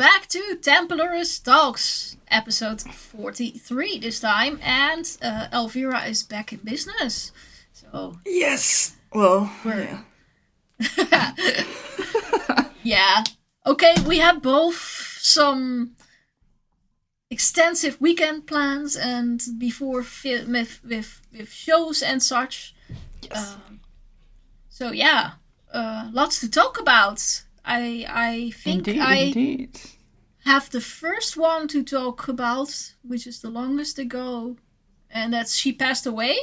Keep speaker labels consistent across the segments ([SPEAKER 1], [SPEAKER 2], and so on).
[SPEAKER 1] back to Templars Talks, episode 43 this time, and Elvira is back in business. So
[SPEAKER 2] yes, well,
[SPEAKER 1] yeah. Yeah. Okay, we had both some extensive weekend plans and before with shows and such.
[SPEAKER 2] Yes.
[SPEAKER 1] So yeah, lots to talk about. I think
[SPEAKER 2] Indeed.
[SPEAKER 1] have the first one to talk about, which is the longest ago, and that's She Passed Away.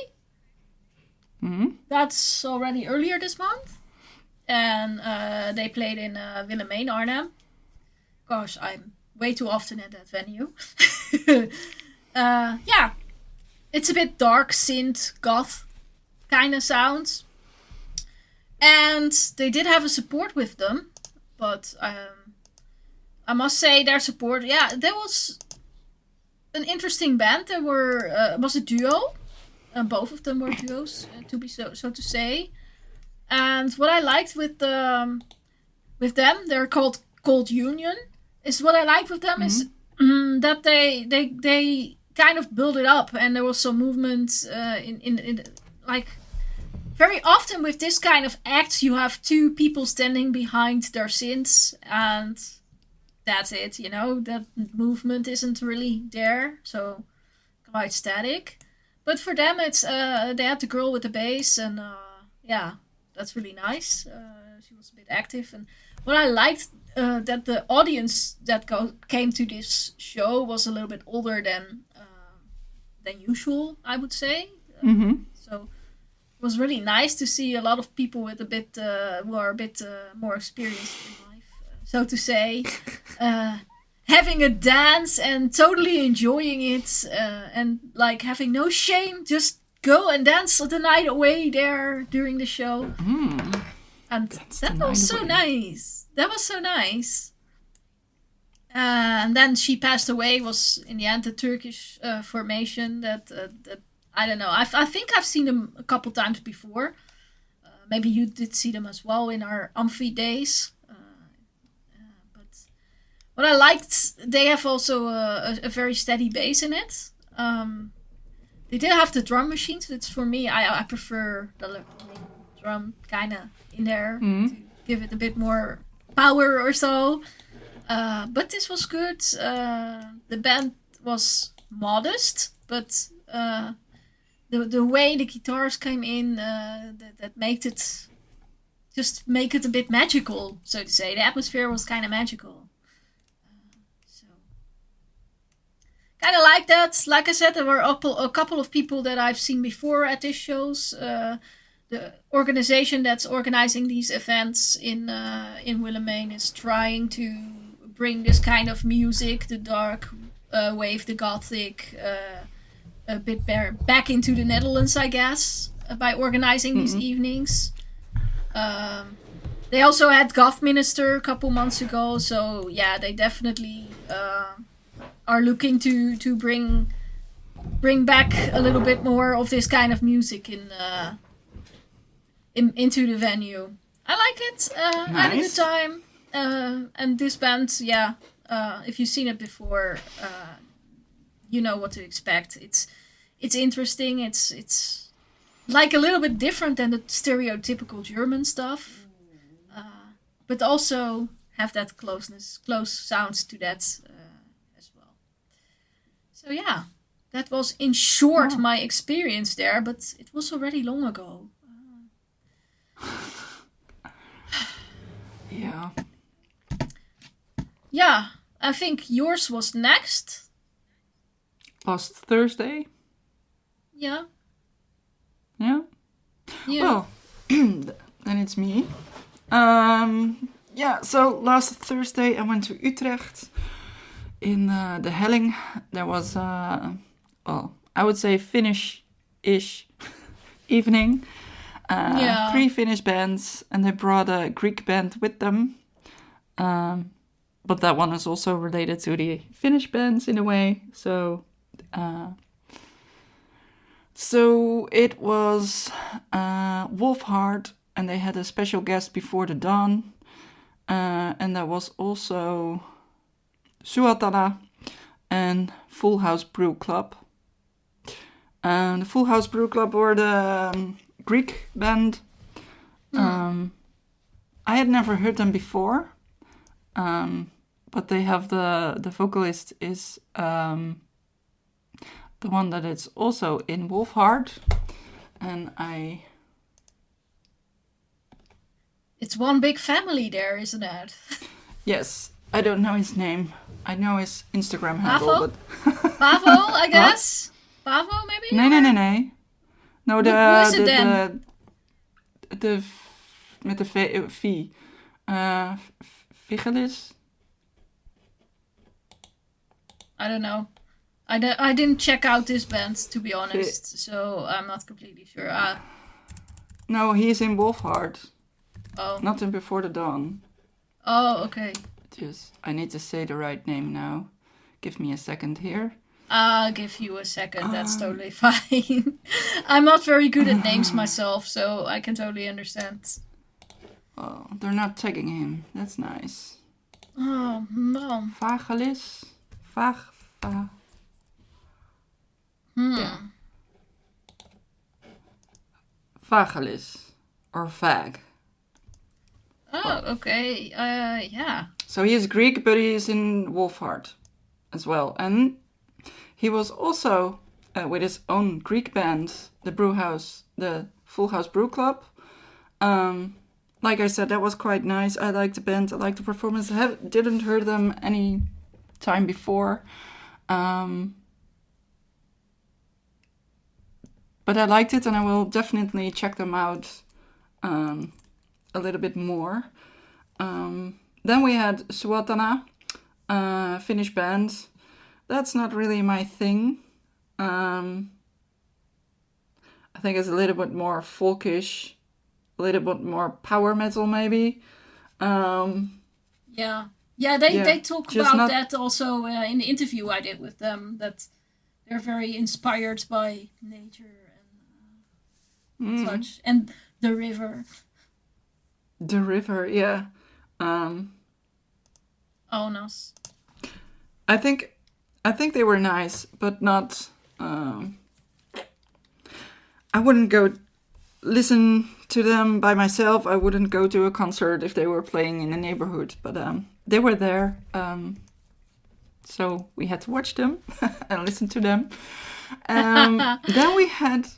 [SPEAKER 2] Mm-hmm.
[SPEAKER 1] That's already earlier this month. And they played in Willemijn, Arnhem. Gosh, I'm way too often at that venue. Yeah, it's a bit dark, synth, goth kind of sounds. And they did have a support with them. But I must say their support, yeah, there was an interesting band. There was a duo. Both of them were duos, to be so to say. And what I liked with them, they're called Cold Union. Is what I liked with them is that they kind of build it up, and there was some movement in like. Very often with this kind of act, you have two people standing behind their synths, and that's it, you know? That movement isn't really there, so quite static. But for them, it's they had the girl with the bass, and yeah, that's really nice. She was a bit active, and what I liked that the audience that came to this show was a little bit older than usual, I would say. So it was really nice to see a lot of people with a bit who are a bit more experienced in life, so to say, having a dance and totally enjoying it, and like having no shame, just go and dance the night away there during the show. And that was so nice. That was so nice. And then She Passed Away was in the end a Turkish formation that I don't know. I think I've seen them a couple times before. Maybe you did see them as well in our Amphi days. But what I liked, they have also a very steady bass in it. They did have the drum machines. It's for me, I prefer the drum kind of in there to give it a bit more power or so. But this was good. The band was modest, but the way the guitars came in, that made it just make it a bit magical, so to say. The atmosphere was kind of magical. So kind of like that. Like I said, there were a couple of people that I've seen before at these shows. The organization that's organizing these events in Willemijn is trying to bring this kind of music, the dark wave, the gothic, a bit back into the Netherlands, I guess, by organizing these evenings. They also had Goth Minister a couple months ago, so yeah, they definitely are looking to bring back a little bit more of this kind of music into the venue. I like it. I had a good time. And this band, yeah, if you've seen it before, you know what to expect. It's interesting. It's like a little bit different than the stereotypical German stuff, but also have that close sounds to that as well. So yeah, that was in short my experience there, but it was already long ago.
[SPEAKER 2] Yeah.
[SPEAKER 1] Yeah, I think yours was next.
[SPEAKER 2] Last Thursday.
[SPEAKER 1] Yeah.
[SPEAKER 2] Yeah.
[SPEAKER 1] Yeah.
[SPEAKER 2] Well, then it's me. Yeah, so last Thursday I went to Utrecht. In the Helling, there was, well, I would say Finnish-ish evening. 3 Finnish bands, and they brought a Greek band with them. But that one is also related to the Finnish bands in a way. So it was Wolfhard, and they had a special guest before the dawn. And there was also Suatana, and Full House Brew Club. And the Full House Brew Club were the Greek band. I had never heard them before, but they have the vocalist is the one that is also in Wolfheart, and
[SPEAKER 1] It's one big family there, isn't it?
[SPEAKER 2] Yes, I don't know his name. I know his Instagram handle, but
[SPEAKER 1] Pavo, I guess. Pavo, maybe.
[SPEAKER 2] No,
[SPEAKER 1] who is it then?
[SPEAKER 2] the met de V. Vigelis?
[SPEAKER 1] I don't know. I didn't check out this band, to be honest, so I'm not completely sure.
[SPEAKER 2] No, he's in Wolfheart.
[SPEAKER 1] Oh.
[SPEAKER 2] Not in Before the Dawn.
[SPEAKER 1] Oh, okay.
[SPEAKER 2] I need to say the right name now. Give me a second here.
[SPEAKER 1] I'll give you a second. That's totally fine. I'm not very good at names myself, so I can totally understand.
[SPEAKER 2] Oh, they're not tagging him. That's nice.
[SPEAKER 1] Oh, no.
[SPEAKER 2] Vagelis? Yeah. Vagelis. Or Vag.
[SPEAKER 1] Oh, okay. Yeah.
[SPEAKER 2] So he is Greek, but he is in Wolfheart as well. And he was also with his own Greek band, the Full House Brew Club. Like I said, that was quite nice. I liked the band. I liked the performance. I didn't heard them any time before. But I liked it, and I will definitely check them out a little bit more. Then we had Suatana, Finnish band. That's not really my thing. I think it's a little bit more folkish, a little bit more power metal maybe.
[SPEAKER 1] Yeah, they talk about that also in the interview I did with them, that they're very inspired by nature and such, and the river.
[SPEAKER 2] The river, yeah.
[SPEAKER 1] Onas.
[SPEAKER 2] I think they were nice, but not. I wouldn't go listen to them by myself. I wouldn't go to a concert if they were playing in the neighborhood. But they were there, so we had to watch them and listen to them. Then we had,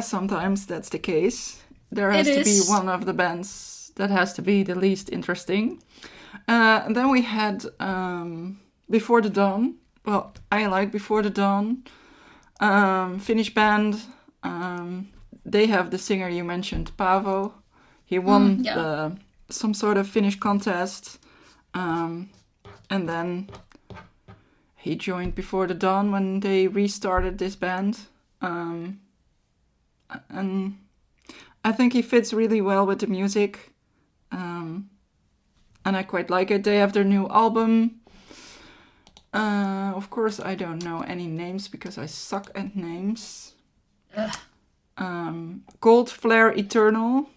[SPEAKER 2] sometimes that's the case. There has to be one of the bands that has to be the least interesting. And then we had Before the Dawn. Well, I like Before the Dawn. Finnish band. They have the singer you mentioned, Paavo. He won some sort of Finnish contest. And then he joined Before the Dawn when they restarted this band. And I think he fits really well with the music. And I quite like it. They have their new album. Of course, I don't know any names because I suck at names. Gold Flare Eternal.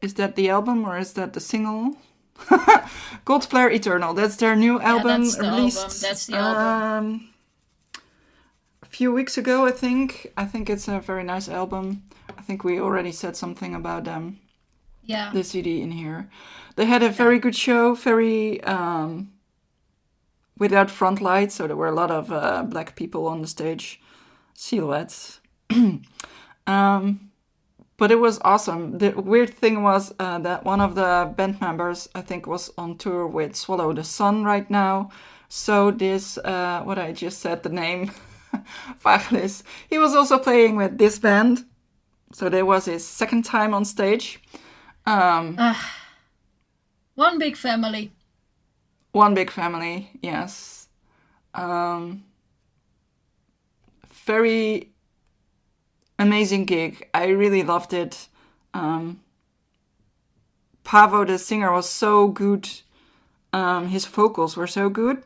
[SPEAKER 2] Is that the album or is that the single? Gold Flare Eternal. That's their new album released.
[SPEAKER 1] That's the album.
[SPEAKER 2] A few weeks ago, I think. I think it's a very nice album. I think we already said something about them.
[SPEAKER 1] Yeah.
[SPEAKER 2] The CD in here. They had a very good show. Very without front lights, so there were a lot of black people on the stage, silhouettes. But it was awesome. The weird thing was that one of the band members, I think, was on tour with Swallow the Sun right now. So this, what I just said, the name, Vagelis, he was also playing with this band. So that was his second time on stage.
[SPEAKER 1] One big family.
[SPEAKER 2] One big family, yes. Very amazing gig. I really loved it. Paavo, the singer, was so good. His vocals were so good.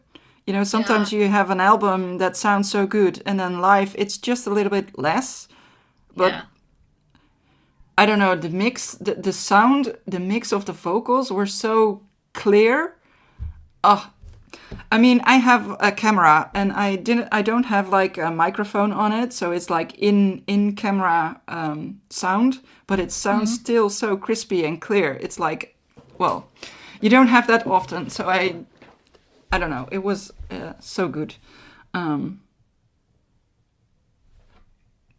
[SPEAKER 2] You know, sometimes you have an album that sounds so good, and then live it's just a little bit less. But I don't know, the mix, the sound, the mix of the vocals were so clear. I mean, I have a camera, and I don't have like a microphone on it, so it's like in camera sound, but it sounds still so crispy and clear. It's like, well, you don't have that often, so I don't know. It was so good.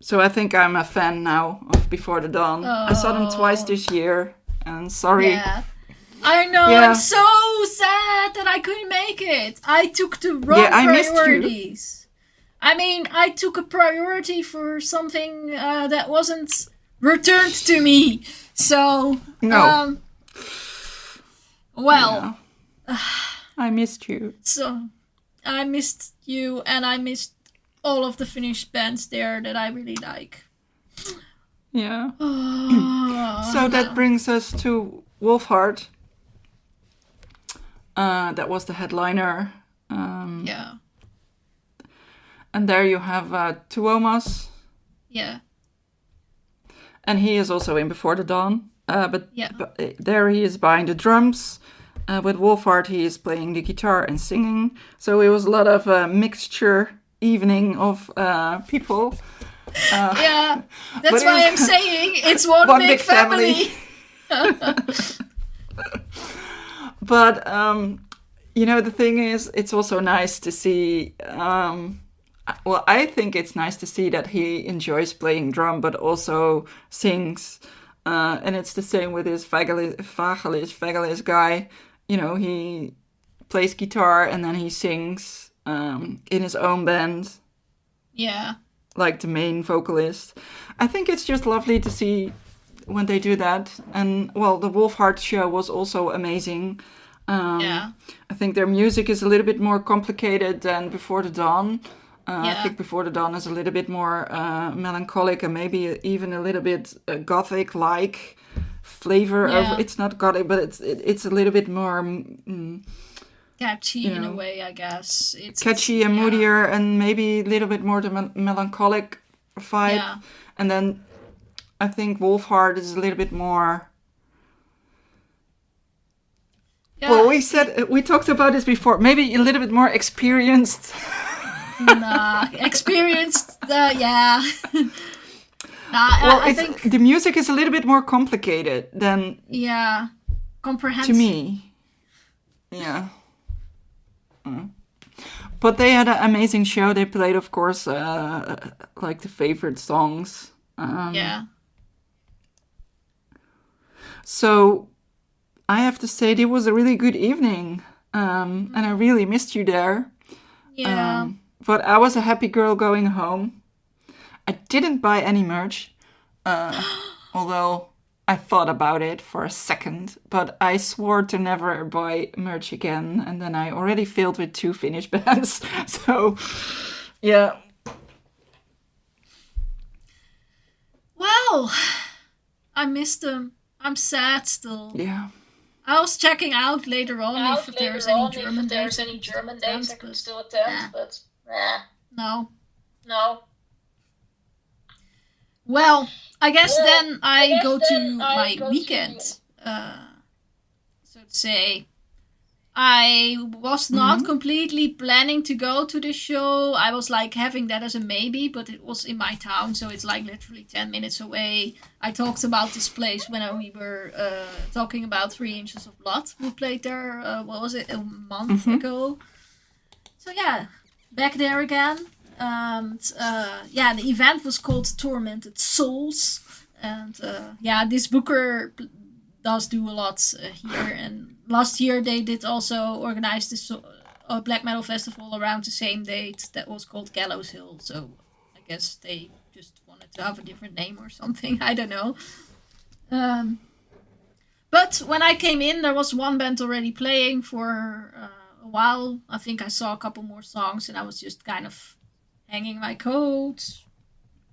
[SPEAKER 2] So I think I'm a fan now of Before the Dawn. I saw them twice this year, and sorry.
[SPEAKER 1] Yeah. I know,
[SPEAKER 2] Yeah.
[SPEAKER 1] I'm so sad that I couldn't make it. I took the wrong
[SPEAKER 2] I missed you.
[SPEAKER 1] priorities. I mean, I took a priority for something that wasn't returned to me. So,
[SPEAKER 2] No.
[SPEAKER 1] well,
[SPEAKER 2] Yeah. I missed you.
[SPEAKER 1] so I missed you, and I missed all of the Finnish bands there that I really like.
[SPEAKER 2] Yeah. So that brings us to Wolfheart. That was the headliner.
[SPEAKER 1] Yeah.
[SPEAKER 2] And there you have Tuomas.
[SPEAKER 1] Yeah.
[SPEAKER 2] And he is also in Before the Dawn. But
[SPEAKER 1] Yeah.
[SPEAKER 2] there he is behind the drums. With Wolfheart, he is playing the guitar and singing. So it was a lot of mixture evening of people.
[SPEAKER 1] Yeah, that's
[SPEAKER 2] but
[SPEAKER 1] why
[SPEAKER 2] it's-
[SPEAKER 1] I'm saying it's one big family.
[SPEAKER 2] But the thing is, it's also nice to see. Well, I think it's nice to see that he enjoys playing drum, but also sings. And it's the same with his Vagelis guy. He plays guitar and then he sings in his own band,
[SPEAKER 1] Yeah.
[SPEAKER 2] like the main vocalist. I think it's just lovely to see when they do that. And, well, the Wolfheart show was also amazing.
[SPEAKER 1] Yeah.
[SPEAKER 2] I think their music is a little bit more complicated than Before the Dawn. I
[SPEAKER 1] Yeah.
[SPEAKER 2] think Before the Dawn is a little bit more melancholic and maybe even a little bit gothic-like flavor.
[SPEAKER 1] Yeah.
[SPEAKER 2] It's not gothic, but it's a little bit more
[SPEAKER 1] Catchy in a way, I guess. It's
[SPEAKER 2] catchy and
[SPEAKER 1] yeah.
[SPEAKER 2] moodier, and maybe a little bit more the melancholic vibe.
[SPEAKER 1] Yeah.
[SPEAKER 2] And then I think Wolfheart is a little bit more.
[SPEAKER 1] Yeah.
[SPEAKER 2] Well, we talked about this before. Maybe a little bit more experienced.
[SPEAKER 1] Nah, experienced. Yeah.
[SPEAKER 2] Well,
[SPEAKER 1] I think
[SPEAKER 2] the music is a little bit more complicated than
[SPEAKER 1] yeah,
[SPEAKER 2] to
[SPEAKER 1] comprehensive.
[SPEAKER 2] me. Yeah. But they had an amazing show. They played, of course, like the favorite songs.
[SPEAKER 1] Yeah.
[SPEAKER 2] So I have to say, it was a really good evening. And I really missed you there.
[SPEAKER 1] Yeah.
[SPEAKER 2] But I was a happy girl going home. I didn't buy any merch, although I thought about it for a second. But I swore to never buy merch again, and then I already failed with 2 Finnish bands. So, yeah.
[SPEAKER 1] Well, I missed them. I'm sad still.
[SPEAKER 2] Yeah.
[SPEAKER 1] I was checking out later on if there's any German dates.
[SPEAKER 3] I could still attend, but
[SPEAKER 1] No.
[SPEAKER 3] no.
[SPEAKER 1] Well, I guess
[SPEAKER 3] Well,
[SPEAKER 1] then I go to
[SPEAKER 3] then I
[SPEAKER 1] my
[SPEAKER 3] go to-
[SPEAKER 1] weekend, so to say. I was not completely planning to go to the show. I was like having that as a maybe, but it was in my town, so it's like literally 10 minutes away. I talked about this place when we were talking about 3 Inches of Blood. We played there, what was it, a month ago? So yeah, back there again. And yeah, the event was called Tormented Souls. And yeah, this booker does do a lot here. And last year they did also organize this black metal festival around the same date that was called Gallows Hill. So I guess they just wanted to have a different name or something. I don't know. But when I came in, there was one band already playing for a while. I think I saw a couple more songs and I was just kind of hanging my coat,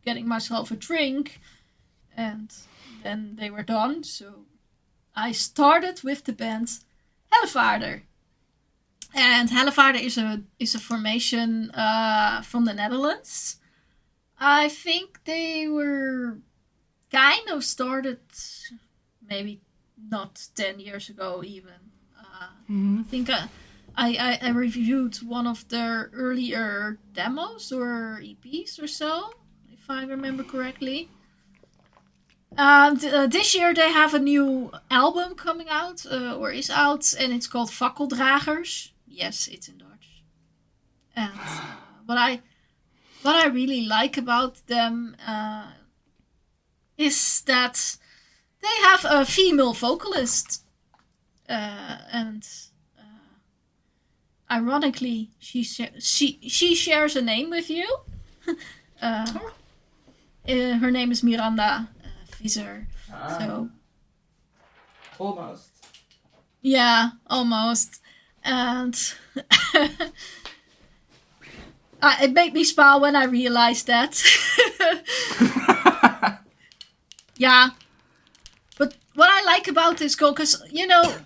[SPEAKER 1] getting myself a drink, and then they were done. So I started with the band Hellevaarder. And Hellevaarder is a formation from the Netherlands. I think they were kind of started maybe not 10 years ago even. I think I reviewed one of their earlier demos or EPs or so, if I remember correctly. And this year they have a new album coming out, or is out, and it's called Fakkeldragers. Yes, it's in Dutch. And what I really like about them is that they have a female vocalist, and ironically, she shares a name with you. Her name is Miranda Visser. So
[SPEAKER 2] almost.
[SPEAKER 1] yeah, almost. And it made me smile when I realized that. Yeah. But what I like about this girl, because,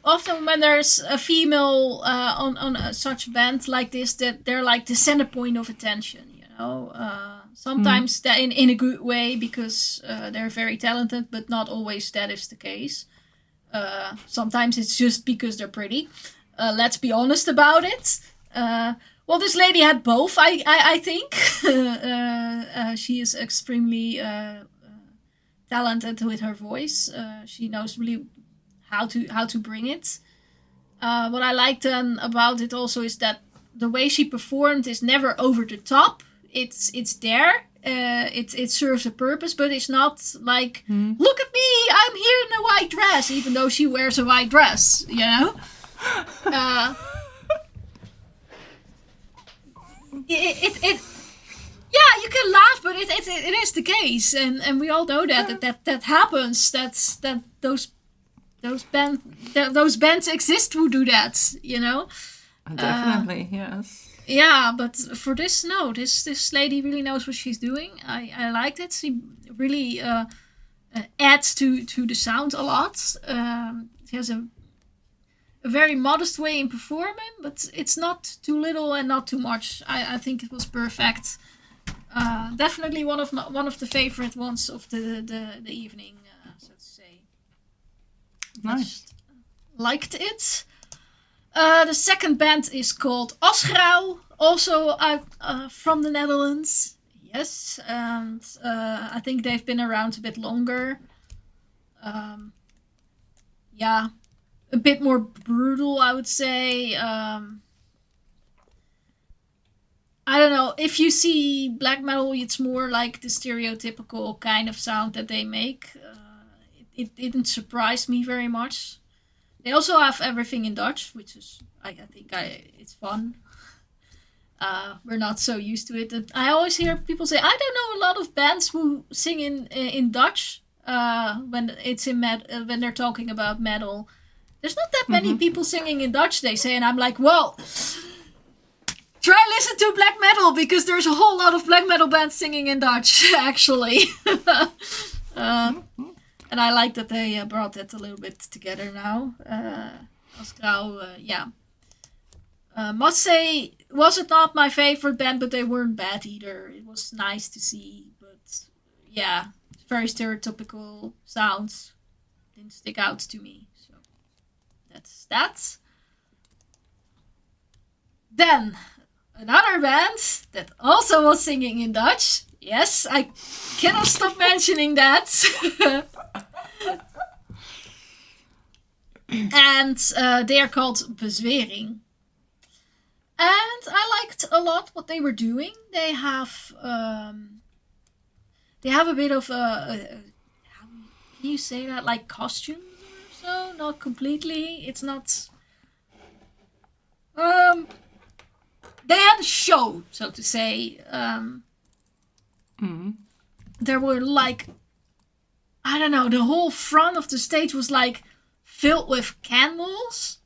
[SPEAKER 1] often when there's a female on such a band like this, that they're like the center point of attention, Sometimes that in a good way, because they're very talented, but not always that is the case. Sometimes it's just because they're pretty. Let's be honest about it. Well, this lady had both, I think. She is extremely talented with her voice. She knows really how to bring it. What I liked about it also is that the way she performed is never over the top. It's there. It serves a purpose, but it's not like, look at me, I'm here in a white dress, even though she wears a white dress, Yeah, you can laugh, but it is the case, and we all know that happens. That those bands exist who do that,
[SPEAKER 2] Definitely, yes.
[SPEAKER 1] Yeah, but for this, no, this lady really knows what she's doing. I liked it. She really adds to the sound a lot. She has a very modest way in performing, but it's not too little and not too much. I think it was perfect. Definitely one of the favorite ones of the evening, so to say.
[SPEAKER 2] Nice.
[SPEAKER 1] Just liked it. The second band is called Asgrauw, also out from the Netherlands. Yes, and I think they've been around a bit longer. Yeah, a bit more brutal, I would say. I don't know. If you see black metal, it's more like the stereotypical kind of sound that they make. It didn't surprise me very much. They also have everything in Dutch, which is, I think it's fun. We're not so used to it. I always hear people say, I don't know a lot of bands who sing in Dutch when it's when they're talking about metal. There's not that many people singing in Dutch, they say, and I'm like, well, try listen to black metal, because there's a whole lot of black metal bands singing in Dutch, actually. And I like that they brought that a little bit together now. Asgrauw, yeah. Must say, was it not my favorite band, but they weren't bad either. It was nice to see, but yeah, very stereotypical sounds. Didn't stick out to me. So that's that. Then, another band that also was singing in Dutch. Yes, I cannot stop mentioning that. And they are called Bezwering. And I liked a lot what they were doing. They have a bit of how can you say that, like costumes or so? Not completely. It's not. They had a show, so to say. There were like, I don't know, the whole front of the stage was like filled with candles.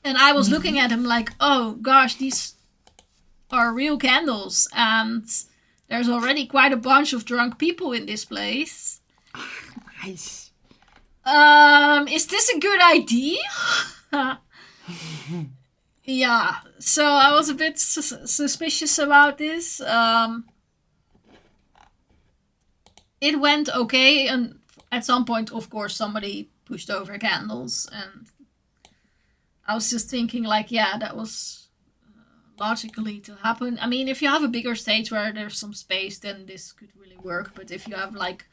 [SPEAKER 1] And I was looking at them like, oh gosh, these are real candles. And there's already quite a bunch of drunk people in this place.
[SPEAKER 2] Nice.
[SPEAKER 1] Is this a good idea? Yeah, so I was a bit suspicious about this. It went okay, and at some point, of course, somebody pushed over candles, and I was just thinking, like, yeah, that was logically to happen. I mean, if you have a bigger stage where there's some space, then this could really work. But if you have like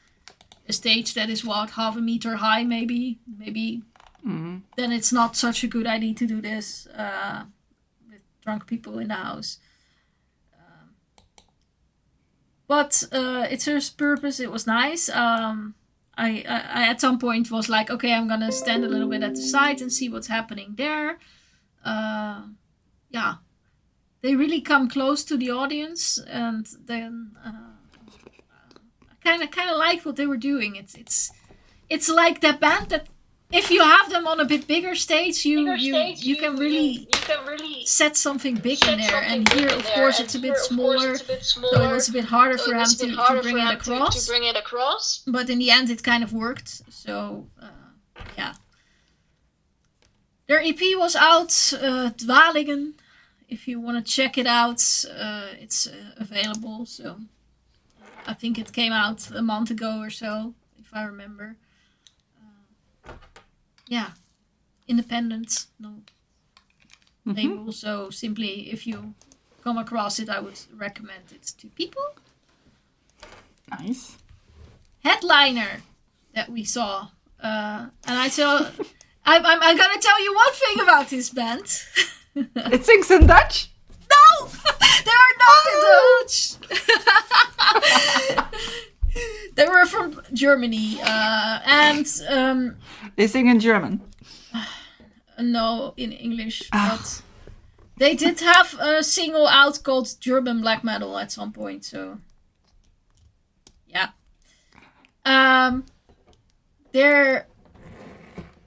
[SPEAKER 1] a stage that is half a meter high, maybe, then it's not such a good idea to do this with drunk people in the house. But it serves purpose. It was nice. I at some point was like, okay, I'm gonna stand a little bit at the side and see what's happening there. Yeah, they really come close to the audience, and then I kind of liked what they were doing. It's like that band that if you have them on a bit bigger stage, you can really set something big in there. And here, of course, it's a bit smaller, so it was a bit harder for them to bring it across. But in the end, it kind of worked. So, yeah. Their EP was out, Dwalingen. If you want to check it out, it's available. So, I think it came out a month ago or so, if I remember. Yeah, independent, no label. So simply, if you come across it, I would recommend it to people.
[SPEAKER 2] Nice.
[SPEAKER 1] Headliner that we saw, and I saw. I'm gonna tell you one thing about this band.
[SPEAKER 2] It sings in Dutch?
[SPEAKER 1] No, they are not in Dutch. They were from Germany, and
[SPEAKER 2] they sing in German.
[SPEAKER 1] No, in English. But they did have a single out called German Black Metal at some point. So, yeah. Their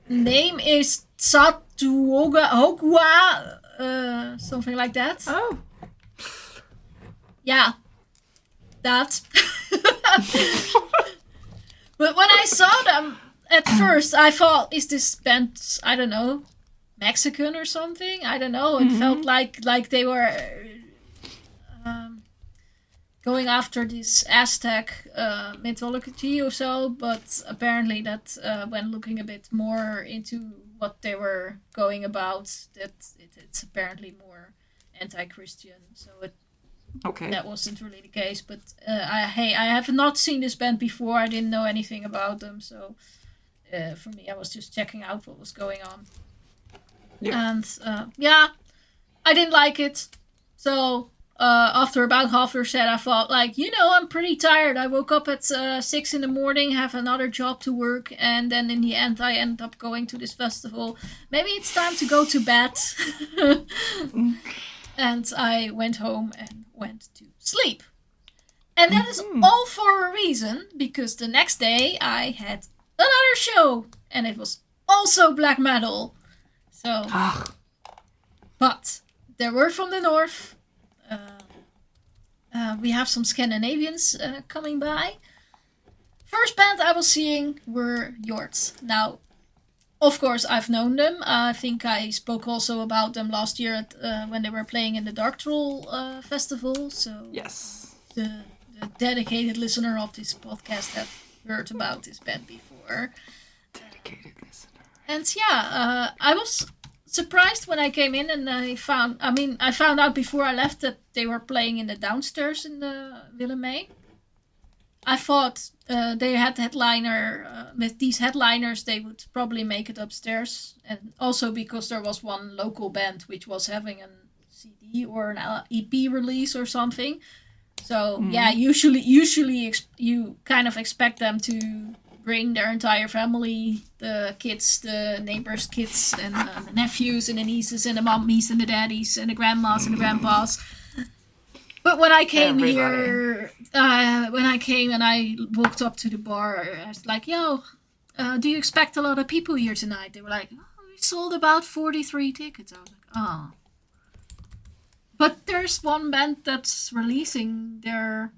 [SPEAKER 1] name is Tsatuoga Hokua, something like that.
[SPEAKER 2] Oh.
[SPEAKER 1] Yeah. That. But when I saw them at first, I thought, is this band, I don't know, Mexican or something? I don't know. It felt like they were going after this Aztec mythology or so. But apparently that when looking a bit more into what they were going about, that it's apparently more anti-Christian. So that wasn't really the case, but I have not seen this band before. I didn't know anything about them, so for me, I was just checking out what was going on. Yeah. And I didn't like it. So after about half their set, I thought, like, I'm pretty tired. I woke up at 6 a.m, have another job to work, and then in the end, I ended up going to this festival. Maybe it's time to go to bed. And I went home and went to sleep. And that is all for a reason, because the next day I had another show, and it was also black metal. So, but they were from the north. We have some Scandinavians coming by. First band I was seeing were Utrecht. Now, of course, I've known them. I think I spoke also about them last year at, when they were playing in the Dark Troll festival. So
[SPEAKER 2] yes,
[SPEAKER 1] the dedicated listener of this podcast have heard about this band before.
[SPEAKER 2] Dedicated listener.
[SPEAKER 1] And yeah, I was surprised when I came in and I found out before I left that they were playing in the downstairs in the Willemee. I thought they had headliner, with these headliners they would probably make it upstairs, and also because there was one local band which was having a CD or an EP release or something. So yeah, usually you kind of expect them to bring their entire family, the kids, the neighbors' kids, and the nephews and the nieces and the mummies and the daddies and the grandmas and the grandpas. But when I came here, when I came and I walked up to the bar, I was like, yo, do you expect a lot of people here tonight? They were like, oh, we sold about 43 tickets. I was like, oh. But there's one band that's releasing their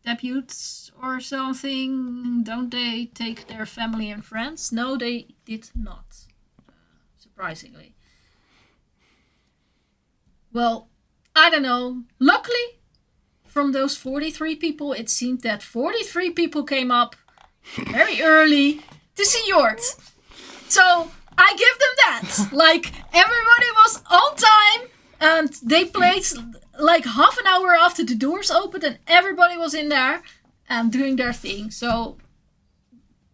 [SPEAKER 1] debuts or something. Don't they take their family and friends? No, they did not, surprisingly. Well, I don't know. Luckily, from those 43 people, it seemed that 43 people came up very early to see Jort. So I give them that. Like, everybody was on time, and they played like half an hour after the doors opened, and everybody was in there and doing their thing. So,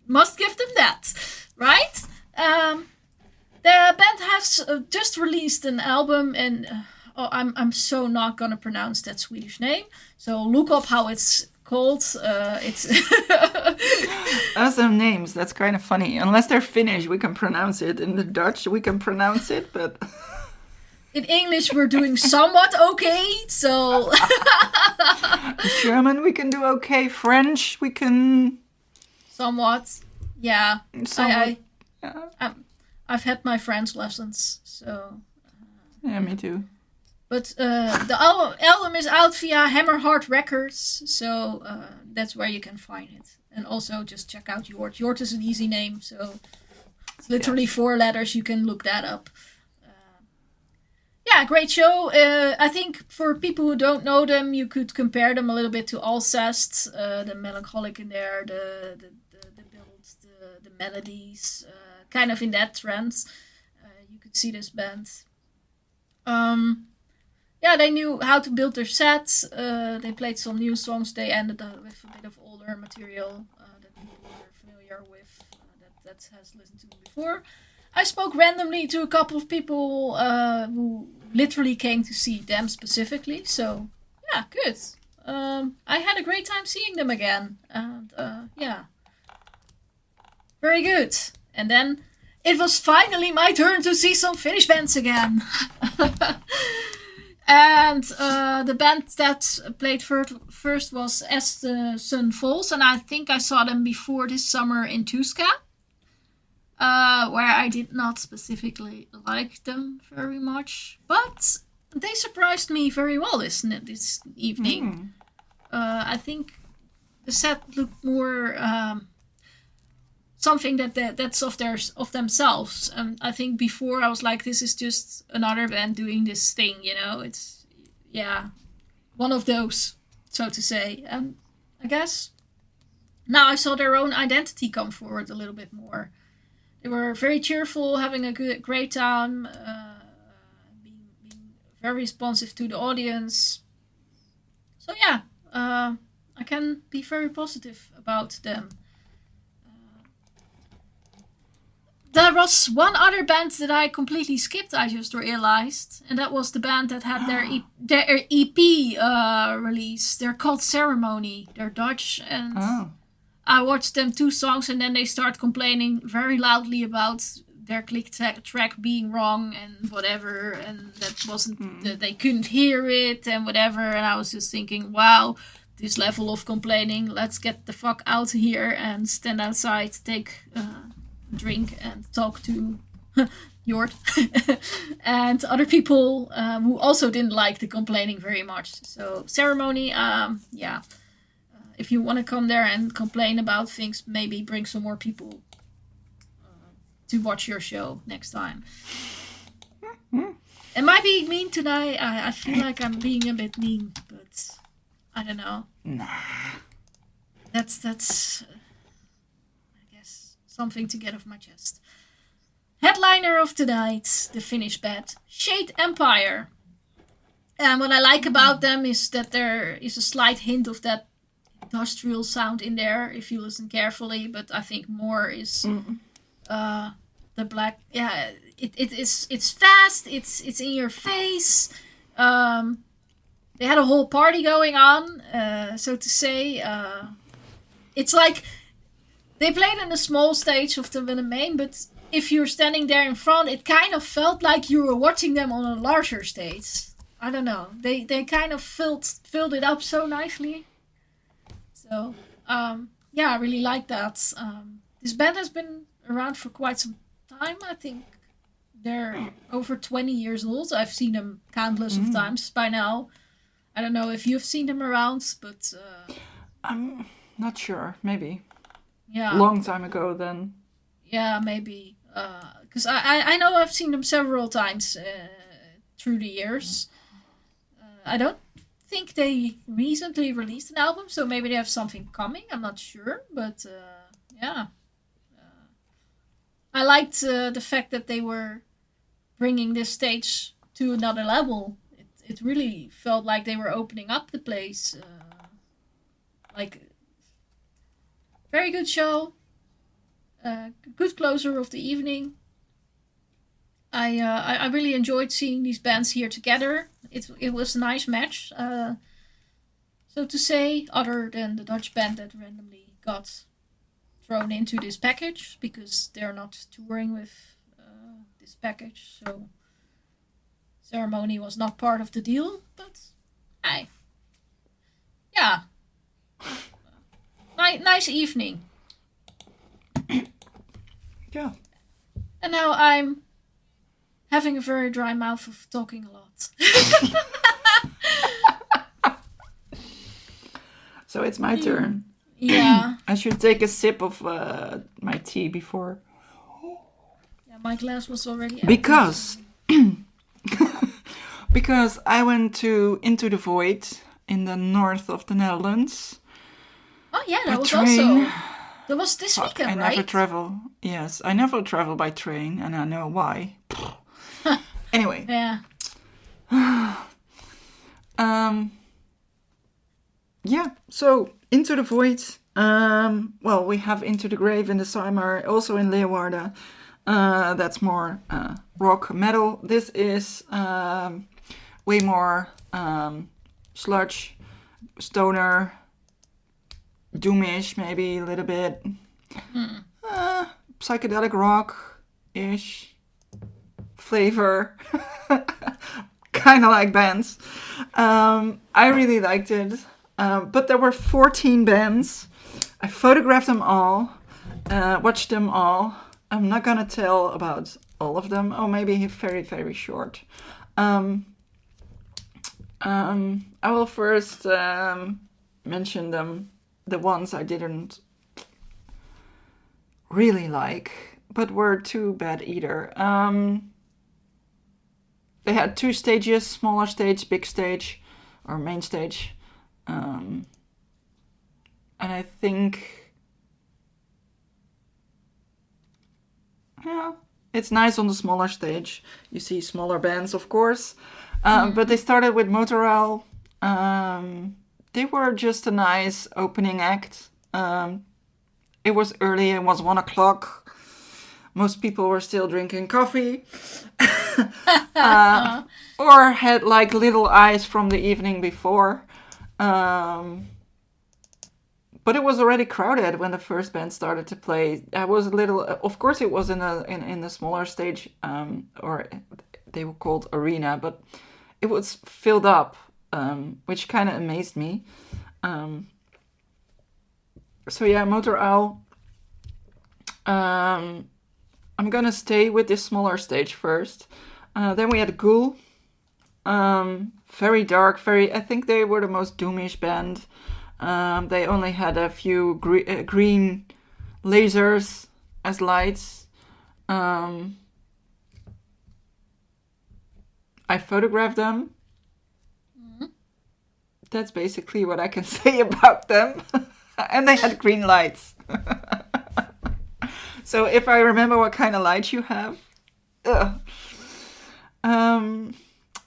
[SPEAKER 1] must give them that, right? The band has just released an album, and I'm so not gonna pronounce that Swedish name. So look up how it's called. It's
[SPEAKER 2] As them names, that's kind of funny. Unless they're Finnish, we can pronounce it. In the Dutch, we can pronounce it, but
[SPEAKER 1] in English we're doing somewhat okay. So
[SPEAKER 2] German, we can do okay. French, we can
[SPEAKER 1] somewhat, yeah.
[SPEAKER 2] somewhat.
[SPEAKER 1] I've had my French lessons, so.
[SPEAKER 2] Yeah, me too.
[SPEAKER 1] But the album is out via Hammerheart Records, so that's where you can find it. And also just check out Jort. Jort is an easy name, so it's literally 4 letters. You can look that up. Yeah, great show. I think for people who don't know them, you could compare them a little bit to Alcest, the melancholic in there, the build, the melodies, kind of in that trend. You could see this band. Yeah, they knew how to build their sets. They played some new songs. They ended up with a bit of older material that people are familiar with, that has listened to them before. I spoke randomly to a couple of people who literally came to see them specifically. So, yeah, good. I had a great time seeing them again. And, yeah. Very good. And then it was finally my turn to see some Finnish bands again. And the band that played first was As the Sun Falls. And I think I saw them before this summer in Tuska. Where I did not specifically like them very much. But they surprised me very well this evening. I think the set looked more something that's of themselves. And I think before I was like, this is just another band doing this thing, you know. It's, yeah, one of those, so to say. And I guess now I saw their own identity come forward a little bit more. They were very cheerful, having a great time, being very responsive to the audience. So yeah, I can be very positive about them. There was one other band that I completely skipped, I just realized. And that was the band that had their EP release. They're called Ceremony. They're Dutch. And I watched them 2 songs and then they start complaining very loudly about their click track being wrong and whatever. And that wasn't, they couldn't hear it and whatever. And I was just thinking, wow, this level of complaining, let's get the fuck out here and stand outside, take drink and talk to Jort and other people who also didn't like the complaining very much. So Ceremony, yeah, if you want to come there and complain about things, maybe bring some more people to watch your show next time. Am I being mean tonight? I feel like I'm being a bit mean, but I don't know.
[SPEAKER 2] Nah.
[SPEAKER 1] That's something to get off my chest. Headliner of the night, the Finnish band Shade Empire. And what I like about them is that there is a slight hint of that industrial sound in there if you listen carefully, but I think more is the black. Yeah, it's fast. It's in your face. They had a whole party going on, so to say. It's like they played in a small stage of the main, but if you're standing there in front, it kind of felt like you were watching them on a larger stage. I don't know. They kind of filled it up so nicely. So, yeah, I really like that. This band has been around for quite some time. I think they're over 20 years old. I've seen them countless of times by now. I don't know if you've seen them around, but...
[SPEAKER 2] I'm not sure. Maybe.
[SPEAKER 1] Yeah.
[SPEAKER 2] Long time ago then.
[SPEAKER 1] Yeah, maybe. Because I know I've seen them several times through the years. I don't think they recently released an album, so maybe they have something coming. I'm not sure, but yeah. I liked the fact that they were bringing this stage to another level. It really felt like they were opening up the place. Like, very good show. Good closer of the evening. I really enjoyed seeing these bands here together. It was a nice match, so to say, other than the Dutch band that randomly got thrown into this package because they're not touring with this package. So ceremony was not part of the deal, but yeah, nice evening.
[SPEAKER 2] Yeah.
[SPEAKER 1] And now I'm having a very dry mouth of talking a lot.
[SPEAKER 2] So it's my turn.
[SPEAKER 1] Yeah.
[SPEAKER 2] I should take a sip of my tea before.
[SPEAKER 1] Yeah, my glass was already empty.
[SPEAKER 2] Because I went into the void in the north of the Netherlands.
[SPEAKER 1] Oh yeah, that was
[SPEAKER 2] train.
[SPEAKER 1] also. That was this weekend,
[SPEAKER 2] I
[SPEAKER 1] right?
[SPEAKER 2] never travel. Yes, I never travel by train, and I know why. Anyway.
[SPEAKER 1] Yeah.
[SPEAKER 2] Yeah, so Into the Void. Well, we have Into the Grave in the summer, also in Leeuwarden. That's more rock metal. This is way more sludge, stoner, doomish, maybe a little bit. Psychedelic rock-ish flavor. Kind of like bands. I really liked it. But there were 14 bands. I photographed them all, watched them all. I'm not gonna tell about all of them. Oh, maybe very, very short. I will first mention them, the ones I didn't really like, but were too bad either. They had 2 stages, smaller stage, big stage, or main stage. And I think, yeah, it's nice on the smaller stage. You see smaller bands, of course. But they started with Motorel. They were just a nice opening act. It was early, it was 1 o'clock. Most people were still drinking coffee. Or had like little eyes from the evening before. But it was already crowded when the first band started to play. I was a little, of course, it was in the smaller stage, or they were called arena, but it was filled up, which kind of amazed me. So yeah, Motor Owl. I'm gonna stay with this smaller stage first. Then we had Ghoul. Very dark, I think they were the most doomish band. They only had a few green lasers as lights. I photographed them. Mm-hmm. That's basically what I can say about them. And they had green lights. So if I remember what kind of lights you have.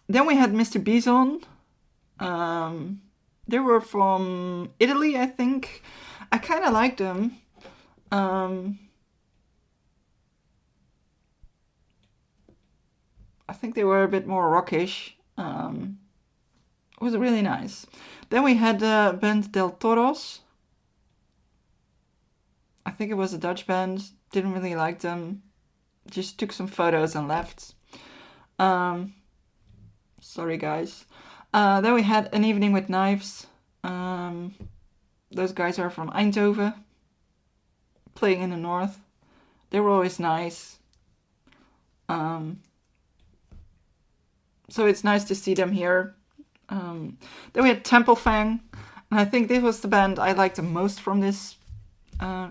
[SPEAKER 2] Then we had Mr. Bison. They were from Italy, I think. I kind of liked them. I think they were a bit more rockish. It was really nice. Then we had the band Del Toros. I think it was a Dutch band. Didn't really like them. Just took some photos and left. Sorry, guys. Then we had An Evening with Knives. Those guys are from Eindhoven. Playing in the north. They were always nice. So it's nice to see them here. Then we had Temple Fang. And I think this was the band I liked the most from this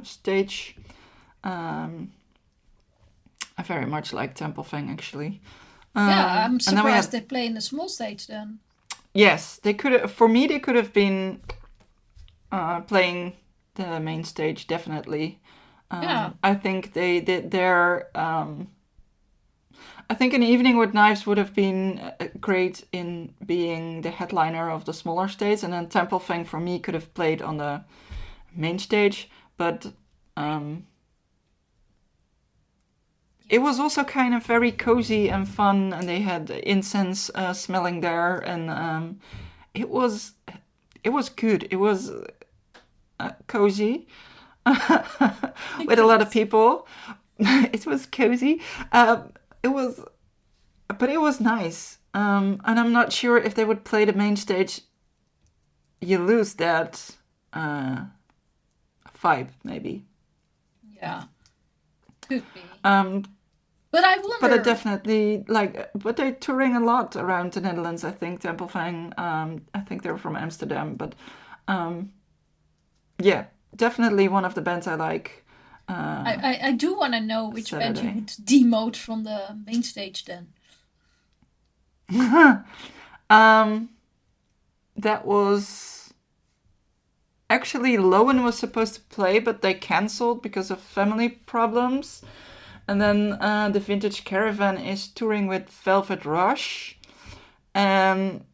[SPEAKER 2] stage. I very much like Temple Fang, actually.
[SPEAKER 1] Yeah, I'm surprised they play in the small stage then.
[SPEAKER 2] Yes, they could have. For me, they could have been playing the main stage, definitely.
[SPEAKER 1] Yeah.
[SPEAKER 2] I think they did their. I think An Evening with Knives would have been great in being the headliner of the smaller stage, and then Temple Fang for me could have played on the main stage, but it was also kind of very cozy and fun, and they had incense smelling there, and it was good. It was cozy with a lot of people. It was cozy. It was nice. And I'm not sure if they would play the main stage, you lose that vibe, maybe.
[SPEAKER 1] Yeah. Could be. But I wonder.
[SPEAKER 2] But I definitely but they're touring a lot around the Netherlands. I think Temple Fang. I think they're from Amsterdam, but yeah, definitely one of the bands I like.
[SPEAKER 1] I do want to know which band you
[SPEAKER 2] Saturday.
[SPEAKER 1] would demote from the main stage then.
[SPEAKER 2] That was actually Lowen was supposed to play, but they cancelled because of family problems. And then the Vintage Caravan is touring with Velvet Rush, and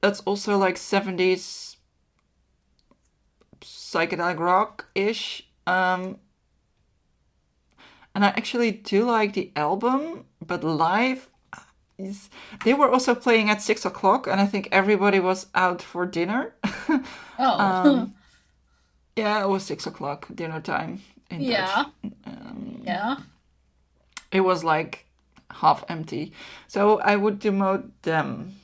[SPEAKER 2] that's also like 70s psychedelic rock-ish. And I actually do like the album, but live they were also playing at 6 o'clock, and I think everybody was out for dinner.
[SPEAKER 1] Oh.
[SPEAKER 2] Yeah, it was 6 o'clock dinner time in
[SPEAKER 1] Yeah.
[SPEAKER 2] Dutch.
[SPEAKER 1] Yeah.
[SPEAKER 2] It was like half empty, so I would demote them.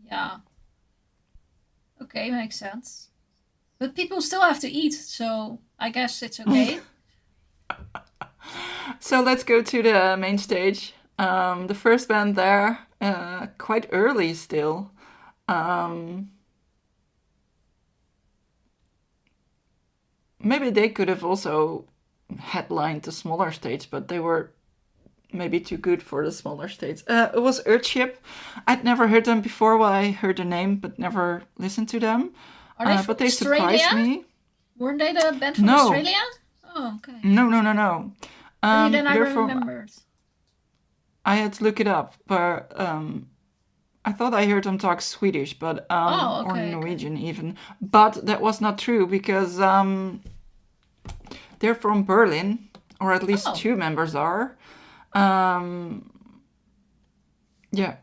[SPEAKER 1] Yeah. Okay, makes sense. But people still have to eat, so I guess it's okay.
[SPEAKER 2] So let's go to the main stage. The first band there, quite early still. Maybe they could have also headlined the smaller stage, but they were maybe too good for the smaller stage. It was Earthship. I'd never heard them before. Well, I heard the name, but never listened to them.
[SPEAKER 1] Are they from
[SPEAKER 2] But they
[SPEAKER 1] Australia?
[SPEAKER 2] surprised me.
[SPEAKER 1] Weren't they the band from
[SPEAKER 2] No.
[SPEAKER 1] Australia? Oh, okay.
[SPEAKER 2] No.
[SPEAKER 1] Maybe then I
[SPEAKER 2] they're from.
[SPEAKER 1] remembered.
[SPEAKER 2] I had to look it up, but I thought I heard them talk Swedish, but
[SPEAKER 1] Oh,
[SPEAKER 2] or
[SPEAKER 1] okay,
[SPEAKER 2] Norwegian even. But that was not true because they're from Berlin, or at least
[SPEAKER 1] Oh.
[SPEAKER 2] 2 members are. Yeah,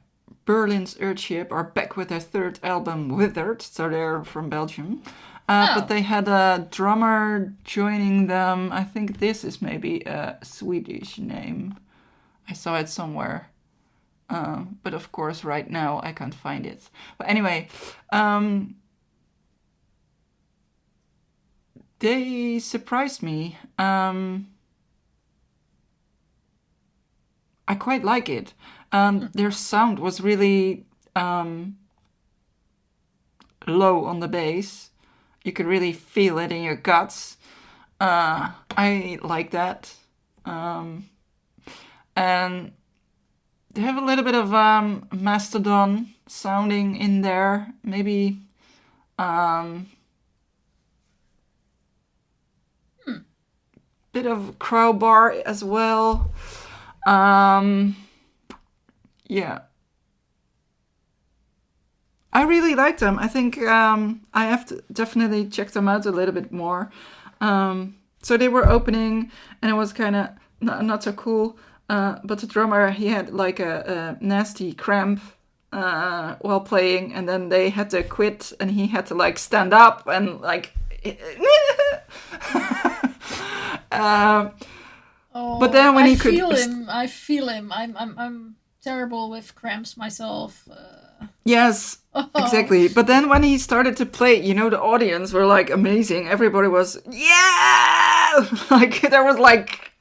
[SPEAKER 2] Berlin's Earthship are back with their 3rd album, Withered, so they're from Belgium. But they had a drummer joining them. I think this is maybe a Swedish name. I saw it somewhere. But of course, right now, I can't find it. But anyway, they surprised me. I quite like it. Their sound was really low on the bass. You could really feel it in your guts. I like that. And they have a little bit of Mastodon sounding in there. Maybe bit of Crowbar as well. Yeah. I really like them. I think I have to definitely check them out a little bit more. So they were opening, and it was kind of not so cool. But the drummer, he had like a nasty cramp while playing, and then they had to quit, and he had to like stand up and like. But then when he could,
[SPEAKER 1] I feel him. I'm terrible with cramps myself.
[SPEAKER 2] Yes, exactly. But then when he started to play, the audience were like amazing. Everybody was like there was like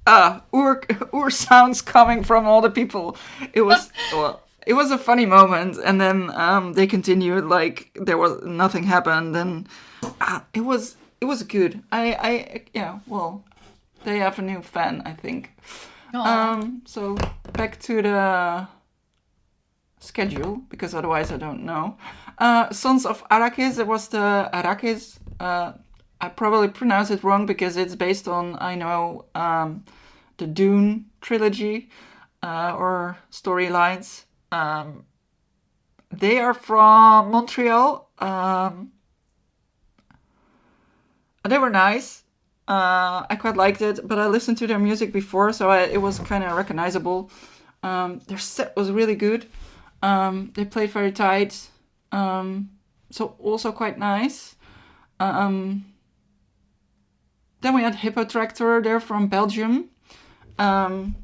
[SPEAKER 2] ur sounds coming from all the people. It was it was a funny moment, and then they continued like there was nothing happened, and it was good. They have a new fan, I think. So back to the schedule, because otherwise I don't know. Sons of Arrakis, it was the I probably pronounce it wrong because it's based on, I know, the Dune trilogy or storylines. They are from Montreal. They were nice. I quite liked it, but I listened to their music before, so it was kind of recognizable. Their set was really good. They played very tight, so also quite nice. Then we had Hippo Tractor. They're from Belgium. Well,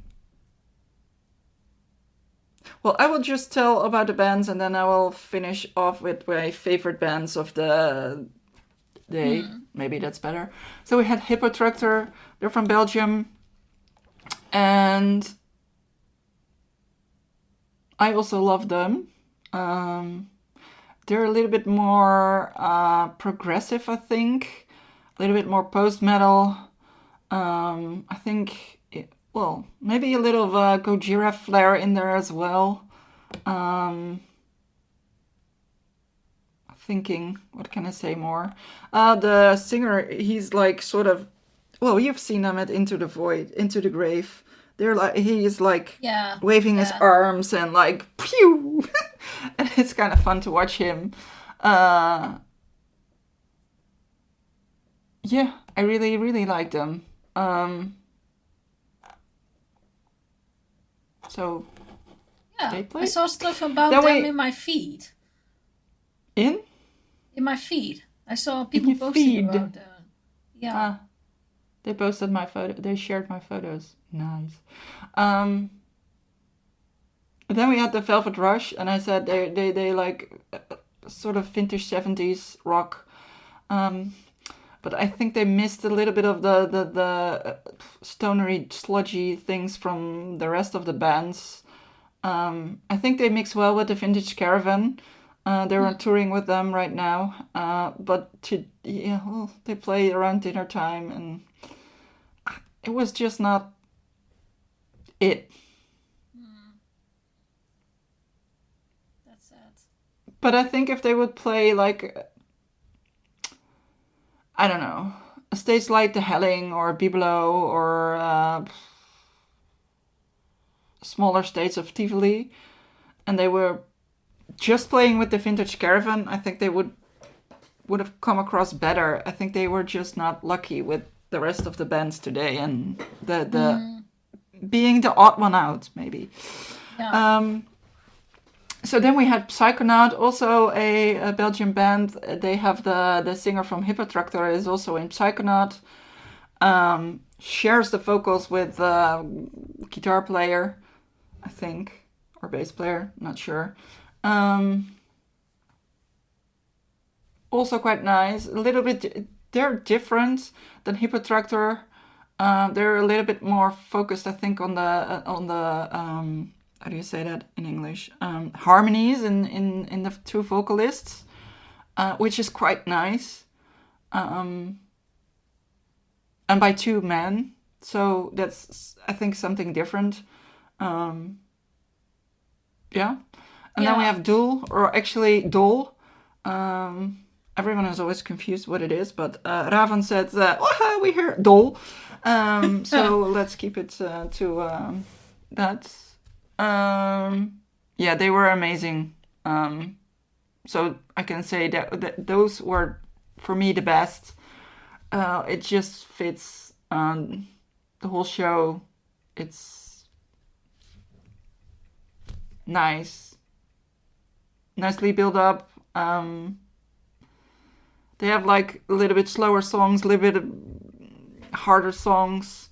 [SPEAKER 2] I will just tell about the bands, and then I will finish off with my favorite bands of the day. Maybe that's better. So we had Hippo Tractor. They're from Belgium. And I also love them. They're a little bit more progressive, I think. A little bit more post-metal. I think, maybe a little of a Gojira flair in there as well. Thinking, what can I say more? The singer, he's like sort of, you've seen him at Into the Void, Into the Grave. They're like, he is like waving his arms and like, pew! And it's kind of fun to watch him. I really, really like them. So, they play.
[SPEAKER 1] I saw stuff about them in my feed.
[SPEAKER 2] In
[SPEAKER 1] my feed, I saw people posting about them. Yeah.
[SPEAKER 2] They posted my photo. They shared my photos. Nice. Then we had the Velvet Rush, and I said they like sort of vintage 70s rock. But I think they missed a little bit of the stonery, sludgy things from the rest of the bands. I think they mix well with the Vintage Caravan. They're on touring with them right now. But they play around dinner time, and it was just not it.
[SPEAKER 1] That's sad.
[SPEAKER 2] But I think if they would play like, I don't know, a stage like the Helling or Bibelo or smaller states of Tivoli, and they were just playing with the Vintage Caravan, I think they would have come across better. I think they were just not lucky with the rest of the bands today, and the being the odd one out, maybe. Yeah. So then we had Psychonaut, also a Belgian band. They have the singer from Hippo Tractor is also in Psychonaut. Shares the vocals with guitar player, I think, or bass player, not sure. Also quite nice. A little bit, they're different than Hippo Tractor. They're a little bit more focused, I think, on the how do you say that in English? Harmonies in the two vocalists, which is quite nice. And by two men, so that's, I think, something different. And then we have Doel, or actually Dol. Everyone is always confused what it is, but Raven said, we hear Dol. So let's keep it to that. They were amazing. So I can say that those were, for me, the best. It just fits the whole show. It's nice. Nicely built up. They have like a little bit slower songs, a little bit harder songs.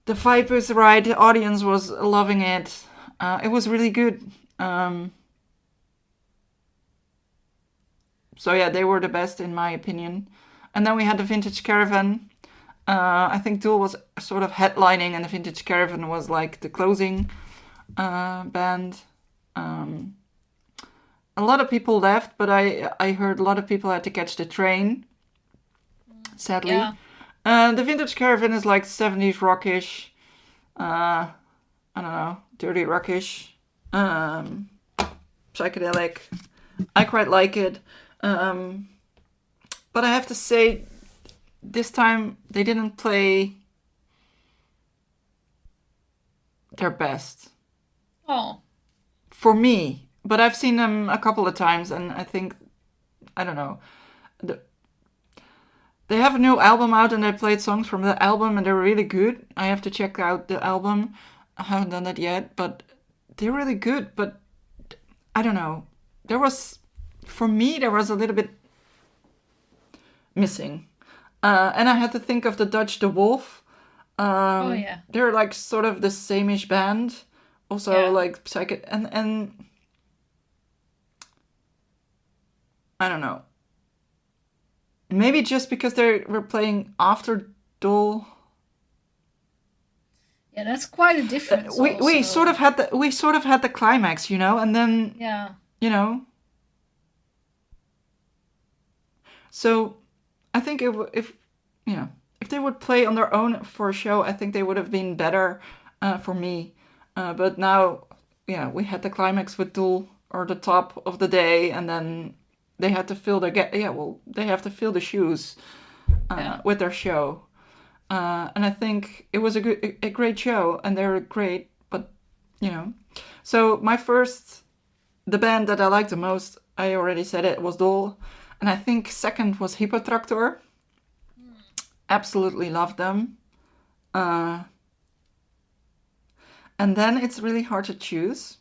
[SPEAKER 2] The vibe was right. The audience was loving it. It was really good. They were the best in my opinion. And then we had the Vintage Caravan. I think Doel was sort of headlining, and the Vintage Caravan was like the closing band. A lot of people left, but I heard a lot of people had to catch the train, sadly. Yeah. The Vintage Caravan is like 70s rockish. I don't know, dirty rockish. Psychedelic. I quite like it. But I have to say, this time they didn't play their best.
[SPEAKER 1] Oh.
[SPEAKER 2] For me. But I've seen them a couple of times, and I think, I don't know. They have a new album out, and they played songs from the album, and they're really good. I have to check out the album. I haven't done that yet, but they're really good. But I don't know. For me, there was a little bit missing. And I had to think of the Dutch The Wolf.
[SPEAKER 1] Oh, yeah.
[SPEAKER 2] They're like sort of the same-ish band. Also,
[SPEAKER 1] Yeah.
[SPEAKER 2] like, and I don't know. Maybe just because they were playing after Dole.
[SPEAKER 1] Yeah, that's quite a difference.
[SPEAKER 2] We
[SPEAKER 1] also.
[SPEAKER 2] sort of had the climax, you know, and then
[SPEAKER 1] Yeah.
[SPEAKER 2] you know. So, I think if they would play on their own for a show, I think they would have been better for me. But now, yeah, we had the climax with Dole, or the top of the day, and then they had to fill they have to fill the shoes with their show. And I think it was a great show, and they were great, but, you know. So the band that I liked the most, I already said it, was Dole. And I think second was Hippotraktor. Absolutely loved them. And then it's really hard to choose.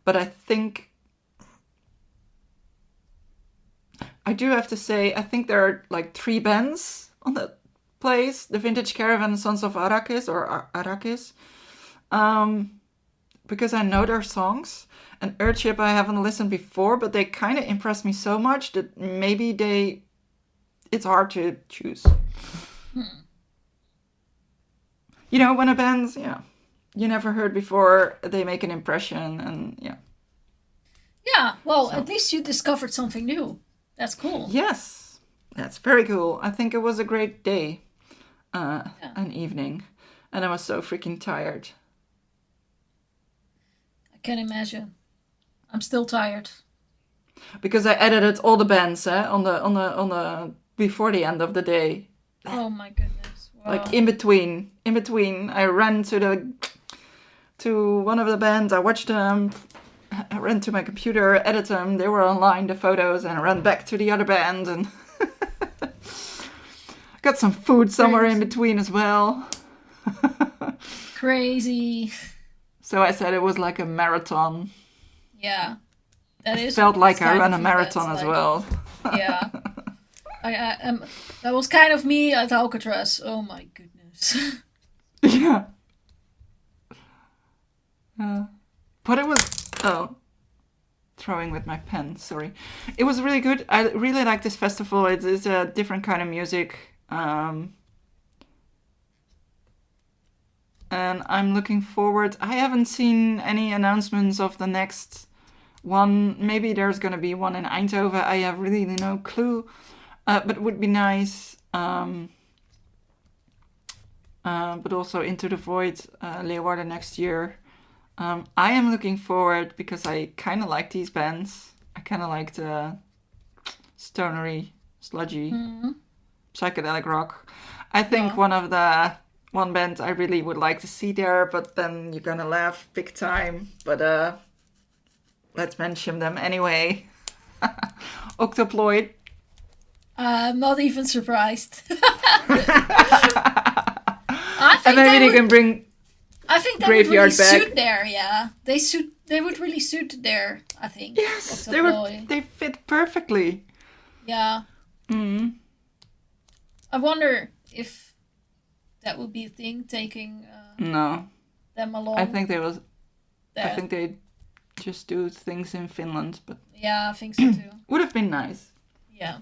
[SPEAKER 2] But I think I do have to say, I think there are like 3 bands on the place. The Vintage Caravan, Sons of Arrakis, or Arrakis. Because I know their songs. And Earthship I haven't listened before, but they kind of impressed me so much that maybe it's hard to choose. You know, when a band, you never heard before, they make an impression, and yeah.
[SPEAKER 1] Yeah, well, at least you discovered something new. That's cool.
[SPEAKER 2] Yes, that's very cool. I think it was a great day, an evening, and I was so freaking tired.
[SPEAKER 1] I can imagine. I'm still tired.
[SPEAKER 2] Because I edited all the bands on the before the end of the day.
[SPEAKER 1] Oh my goodness! Wow.
[SPEAKER 2] Like in between, I ran to one of the bands. I watched them. I ran to my computer, edited them. They were online, the photos, and I ran back to the other band and got some food somewhere in between as well.
[SPEAKER 1] Crazy.
[SPEAKER 2] So I said it was like a marathon.
[SPEAKER 1] Yeah, that is.
[SPEAKER 2] Felt like I ran a marathon as well.
[SPEAKER 1] Yeah, that was kind of me at Alcatraz. Oh my goodness.
[SPEAKER 2] Yeah. But it was throwing with my pen. Sorry. It was really good. I really like this festival. It's a different kind of music. And I'm looking forward. I haven't seen any announcements of the next one. Maybe there's going to be one in Eindhoven. I have really no clue. But it would be nice. But also Into the Void, Leeuwarden next year. I am looking forward because I kind of like these bands. I kind of like the stonery, sludgy, psychedelic rock. I think one band I really would like to see there, but then you're gonna laugh big time. But let's mention them anyway. Octoploid.
[SPEAKER 1] I'm not even surprised.
[SPEAKER 2] And maybe they can bring.
[SPEAKER 1] I think they
[SPEAKER 2] Graveyard
[SPEAKER 1] would really
[SPEAKER 2] back.
[SPEAKER 1] suit there. Yeah, they would really suit there. I think.
[SPEAKER 2] Yes,
[SPEAKER 1] Octoploid.
[SPEAKER 2] they fit perfectly.
[SPEAKER 1] Yeah.
[SPEAKER 2] Mm.
[SPEAKER 1] I wonder if that would be a thing, taking
[SPEAKER 2] No,
[SPEAKER 1] them along.
[SPEAKER 2] I think they was.
[SPEAKER 1] there.
[SPEAKER 2] I think they just do things in Finland, but
[SPEAKER 1] Yeah, I think so too.
[SPEAKER 2] would have been nice.
[SPEAKER 1] Yeah.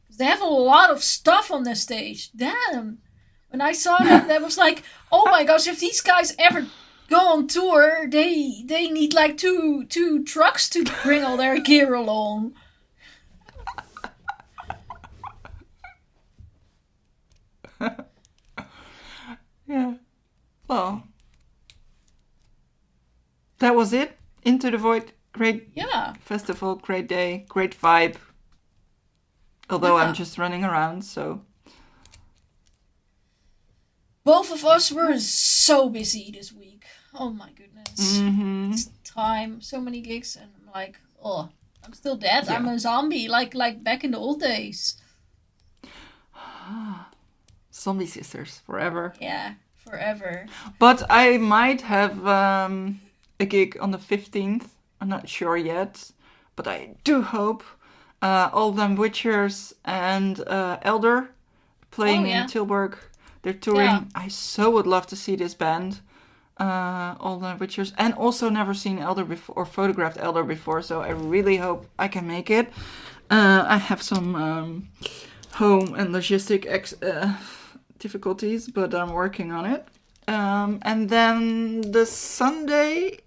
[SPEAKER 1] 'Cause they have a lot of stuff on their stage. Damn. When I saw them, that was like, oh my gosh, if these guys ever go on tour, they need like two trucks to bring all their gear along.
[SPEAKER 2] Yeah. Well, that was it. Into the Void. Great
[SPEAKER 1] Yeah.
[SPEAKER 2] festival, great day, great vibe. Although
[SPEAKER 1] Yeah.
[SPEAKER 2] I'm just running around, so...
[SPEAKER 1] Both of us were so busy this week. Oh my goodness.
[SPEAKER 2] Mm-hmm.
[SPEAKER 1] It's time, so many gigs, and I'm like, oh, I'm still dead.
[SPEAKER 2] Yeah.
[SPEAKER 1] I'm a zombie, like back in the old days.
[SPEAKER 2] Zombie Sisters, forever.
[SPEAKER 1] Yeah, forever.
[SPEAKER 2] But I might have a gig on the 15th. I'm not sure yet. But I do hope. All them Witchers and Elder playing in Tilburg. They're touring.
[SPEAKER 1] Yeah.
[SPEAKER 2] I so would love to see this band. All the Witchers. And also never seen Elder before or photographed Elder before. So I really hope I can make it. I have some home and logistic difficulties, but I'm working on it. And then the Sunday,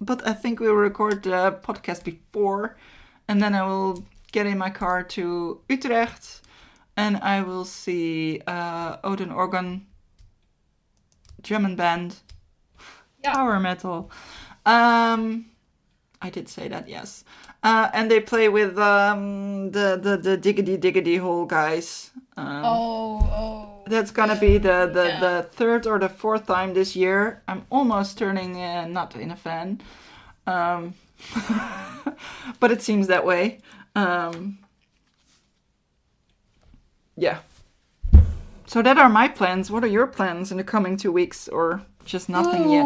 [SPEAKER 2] but I think we'll record the podcast before, and then I will get in my car to Utrecht, and I will see Odin Organ, German band, power metal. I did say that, yes. And they play with the Diggity Hole guys. That's gonna be the third or the fourth time this year. I'm almost turning not in a fan. But it seems that way. Yeah. So that are my plans. What are your plans in the coming 2 weeks, or just nothing yet?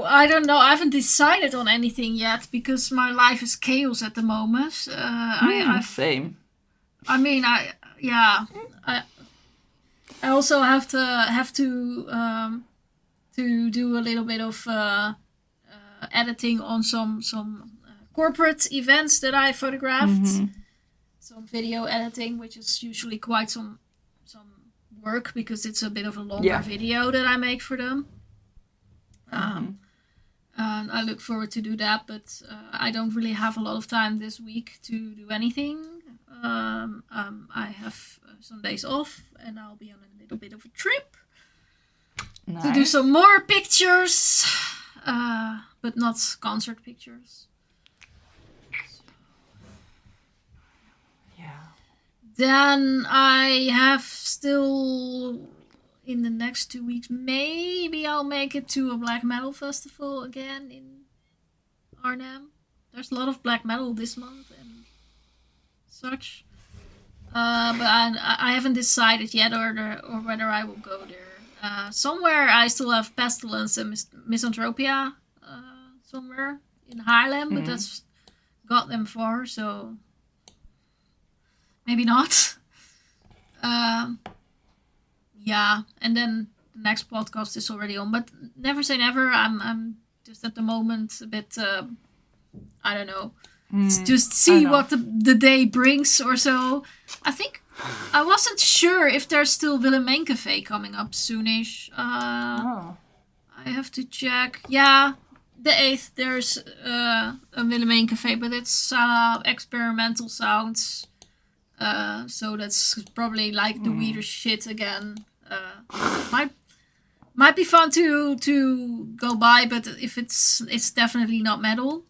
[SPEAKER 1] I don't know. I haven't decided on anything yet because my life is chaos at the moment.
[SPEAKER 2] Same.
[SPEAKER 1] I mean, I also have to do a little bit of editing on some corporate events that I photographed.
[SPEAKER 2] Mm-hmm.
[SPEAKER 1] Some video editing, which is usually quite some work because it's a bit of a longer video that I make for them. And I look forward to do that, but I don't really have a lot of time this week to do anything. I have some days off, and I'll be on a little bit of a trip to do some more pictures, but not concert pictures. Then I have still, in the next 2 weeks, maybe I'll make it to a black metal festival again in Arnhem. There's a lot of black metal this month and such. But I haven't decided yet or whether I will go there. Somewhere I still have Pestilence and Misanthropia somewhere in Haarlem, but that's got them far, so... Maybe not. And then the next podcast is already on. But never say never. I'm just at the moment a bit, I don't know. Just see what the day brings or so. I think I wasn't sure if there's still Willemijn Café coming up soonish. I have to check. Yeah, the 8th there's a Willemijn Café, but it's experimental sounds. So that's probably like the weirder shit again. Might be fun to go by, but if it's definitely not metal.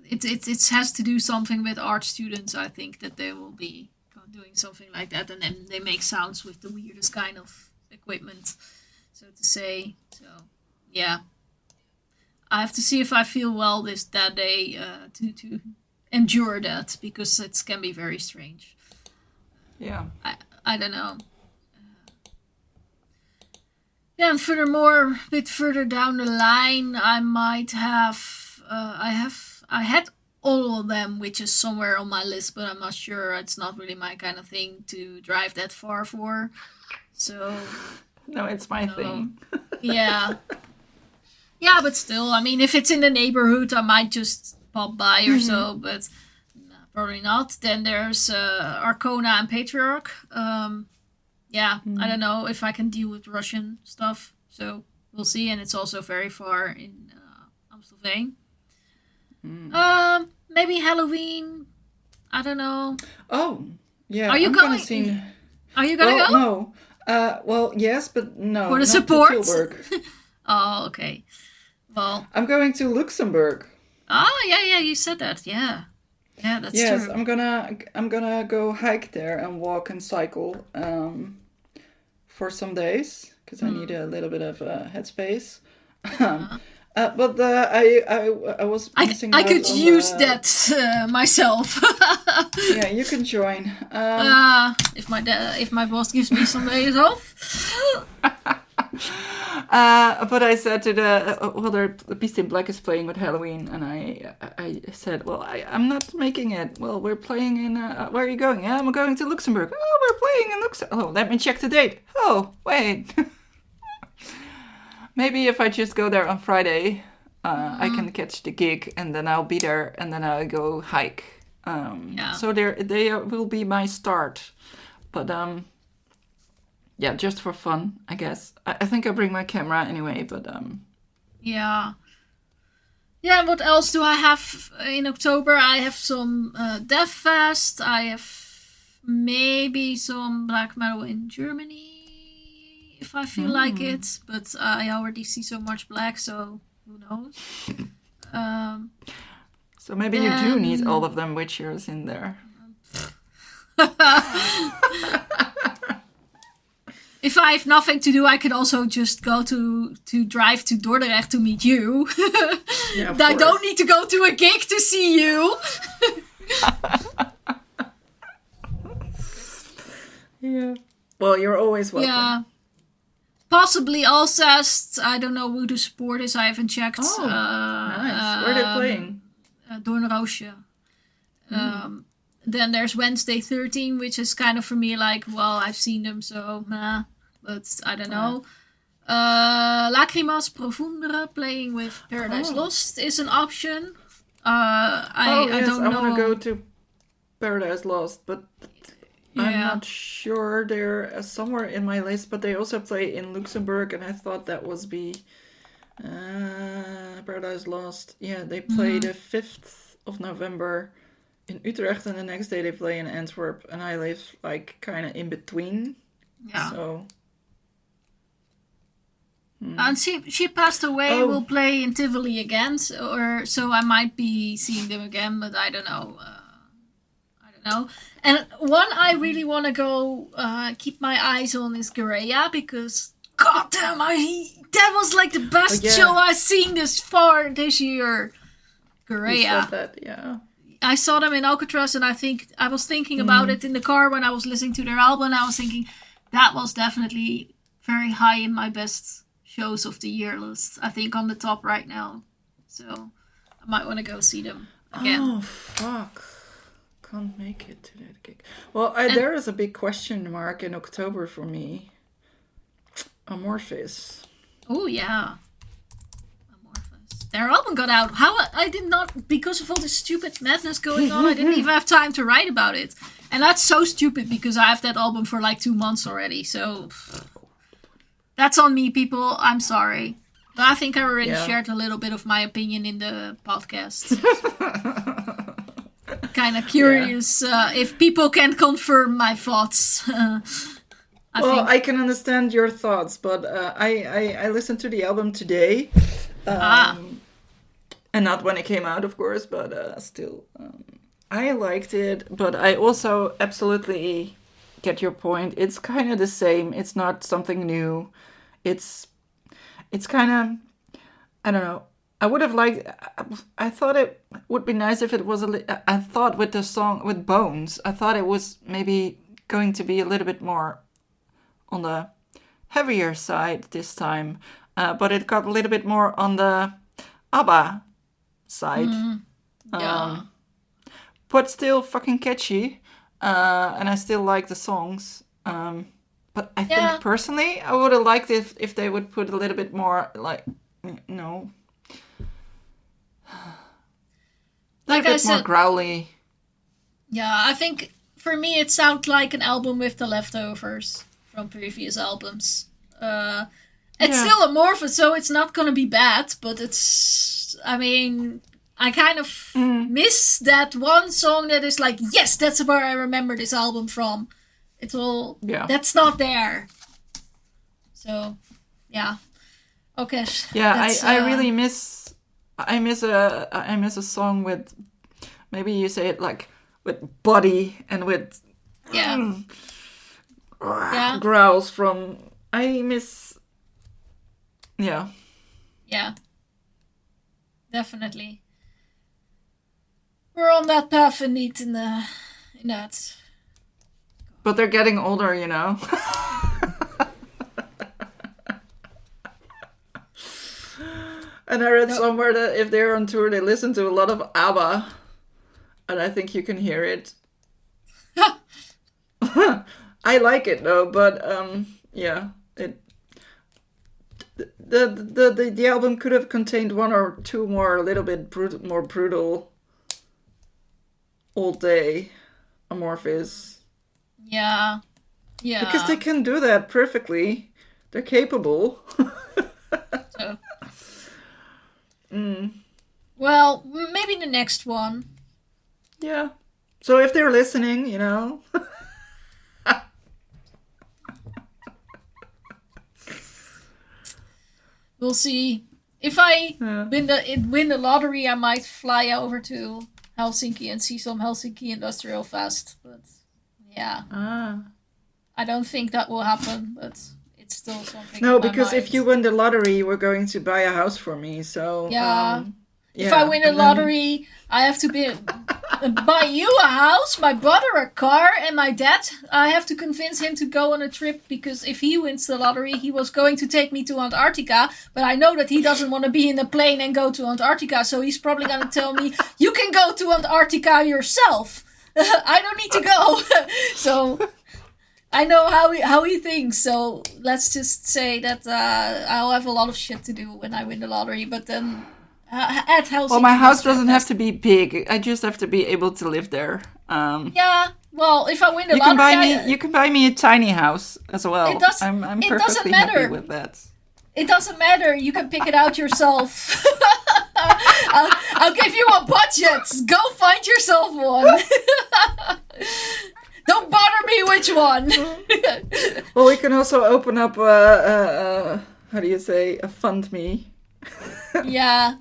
[SPEAKER 1] It has to do something with art students. I think that they will be doing something like that, and then they make sounds with the weirdest kind of equipment, so to say. So yeah. I have to see if I feel well that day to endure that, because it can be very strange.
[SPEAKER 2] Yeah.
[SPEAKER 1] I don't know. And furthermore, a bit further down the line, I might have... I had all of them, which is somewhere on my list, but I'm not sure. It's not really my kind of thing to drive that far for. So...
[SPEAKER 2] No, it's my thing.
[SPEAKER 1] Yeah. Yeah, but still, I mean, if it's in the neighborhood, I might just pop by or so, but probably not. Then there's Arcona and Patriarch. I don't know if I can deal with Russian stuff, so we'll see. And it's also very far in Amstelveen. Maybe Halloween. I don't know.
[SPEAKER 2] Oh, yeah.
[SPEAKER 1] Are you going? Are you gonna go?
[SPEAKER 2] No. Well, yes, but no.
[SPEAKER 1] For the
[SPEAKER 2] not
[SPEAKER 1] support.
[SPEAKER 2] To Tilburg.
[SPEAKER 1] Oh, okay. Well,
[SPEAKER 2] I'm going to Luxembourg.
[SPEAKER 1] Oh, yeah, you said that, yeah. Yeah, that's
[SPEAKER 2] Yes,
[SPEAKER 1] true.
[SPEAKER 2] I'm gonna go hike there and walk and cycle for some days because I need a little bit of headspace.
[SPEAKER 1] Yeah.
[SPEAKER 2] But I was missing
[SPEAKER 1] I
[SPEAKER 2] out
[SPEAKER 1] could
[SPEAKER 2] on
[SPEAKER 1] use
[SPEAKER 2] the.
[SPEAKER 1] that myself.
[SPEAKER 2] Yeah, you can join.
[SPEAKER 1] If my boss gives me some days off.
[SPEAKER 2] But I said to the Beast in Black is playing with Halloween, and I said, well, I'm not making it. Well, we're playing in. Where are you going? Yeah, I'm going to Luxembourg. Oh, we're playing in Luxembourg. Oh, let me check the date. Oh, wait. Maybe if I just go there on Friday, I can catch the gig, and then I'll be there, and then I'll go hike. So they will be my start, but yeah, just for fun, I guess. I think I bring my camera anyway, but
[SPEAKER 1] Yeah. Yeah, what else do I have in October? I have some Death Fest. I have maybe some black metal in Germany if I feel like it. But I already see so much black, so who knows?
[SPEAKER 2] So maybe you do need all of them witchers in there.
[SPEAKER 1] If I have nothing to do, I could also just go to drive to Dordrecht to meet you.
[SPEAKER 2] Yeah, of
[SPEAKER 1] I
[SPEAKER 2] course.
[SPEAKER 1] don't need to go to a gig to see you.
[SPEAKER 2] Yeah. Well, you're always welcome.
[SPEAKER 1] Yeah. Possibly Alcest. I don't know who the support is. I haven't checked.
[SPEAKER 2] Oh, nice. Where are they playing?
[SPEAKER 1] Doornroosje. Then there's Wednesday 13, which is kind of for me like, well, I've seen them, so nah. But I don't know. Lacrimas Profundere playing with Paradise Lost is an option. I don't know.
[SPEAKER 2] I want to go to Paradise Lost, but I'm not sure they're somewhere in my list. But they also play in Luxembourg, and I thought that was Paradise Lost. Yeah, they play the 5th of November in Utrecht, and the next day they play in Antwerp, and I live like kind of in between.
[SPEAKER 1] Yeah.
[SPEAKER 2] So.
[SPEAKER 1] And she passed away. Will play in Tivoli again, so I might be seeing them again, but I don't know. And one I really want to go keep my eyes on is Garea, because goddamn, that was like the best show I've seen this far this year. Garea.
[SPEAKER 2] You said that, yeah.
[SPEAKER 1] I saw them in Alcatraz, and I was thinking about it in the car when I was listening to their album. And I was thinking that was definitely very high in my best shows of the year list. I think on the top right now. So I might want to go see them again.
[SPEAKER 2] Oh, fuck. Can't make it to that gig. Well, there is a big question mark in October for me. Amorphis.
[SPEAKER 1] Oh, yeah. Amorphis. Their album got out. How I did not, because of all this stupid madness going on, I didn't even have time to write about it. And that's so stupid because I have that album for like 2 months already. So that's on me, people. I'm sorry. But I think I already shared a little bit of my opinion in the podcast. Kind of curious if people can confirm my thoughts.
[SPEAKER 2] I can understand your thoughts, but I listened to the album today. And not when it came out, of course, but still. I liked it, but I also absolutely get your point. It's kind of the same. It's not something new. It's kind of, I don't know. I would have liked, I thought it would be nice if it was I thought with the song, with Bones, I thought it was maybe going to be a little bit more on the heavier side this time. But it got a little bit more on the ABBA side.
[SPEAKER 1] Yeah.
[SPEAKER 2] But still fucking catchy. And I still like the songs. But I think personally, I would have liked it if they would put a little bit more, like, no. Like a bit more growly.
[SPEAKER 1] Yeah, I think for me it sounds like an album with the leftovers from previous albums. It's still amorphous, so it's not gonna be bad, but it's, I mean, I kind of miss that one song that is like, yes, that's where I remember this album from. It's all, that's not there. So, yeah. Okay.
[SPEAKER 2] Yeah, I really miss a song with Maybe you say it like with body and with
[SPEAKER 1] Yeah. Yeah.
[SPEAKER 2] growls from I miss. Yeah.
[SPEAKER 1] Yeah. Definitely. We're on that path indeed in that.
[SPEAKER 2] But they're getting older, you know. And I read somewhere that if they're on tour, they listen to a lot of ABBA. And I think you can hear it. I like it though, but yeah, the album could have contained one or two more, a little bit more brutal. All day, Amorphis.
[SPEAKER 1] Yeah. Yeah.
[SPEAKER 2] Because they can do that perfectly. They're capable.
[SPEAKER 1] So. Well, maybe the next one.
[SPEAKER 2] Yeah. So if they're listening, you know.
[SPEAKER 1] We'll see. If I win the lottery, I might fly over to Helsinki and see some Helsinki Industrial Fest. But yeah. I don't think that will happen, but it's still something.
[SPEAKER 2] No, because if you win the lottery, you were going to buy a house for me. So
[SPEAKER 1] yeah. If I win the lottery, I have to buy you a house, my brother a car, and my dad, I have to convince him to go on a trip, because if he wins the lottery, he was going to take me to Antarctica, but I know that he doesn't want to be in a plane and go to Antarctica, so he's probably going to tell me, you can go to Antarctica yourself. I don't need to go. So I know how he thinks, so let's just say that I'll have a lot of shit to do when I win the lottery, but then at Helsinki.
[SPEAKER 2] Well, my house doesn't have to be big. I just have to be able to live there.
[SPEAKER 1] Yeah. Well, if I win the lottery,
[SPEAKER 2] you can buy me a tiny house as well. I'm perfectly happy with that.
[SPEAKER 1] It doesn't matter. You can pick it out yourself. I'll give you a budget. Go find yourself one. Don't bother me which one.
[SPEAKER 2] Well, we can also open up how do you say, a fund me.
[SPEAKER 1] Yeah.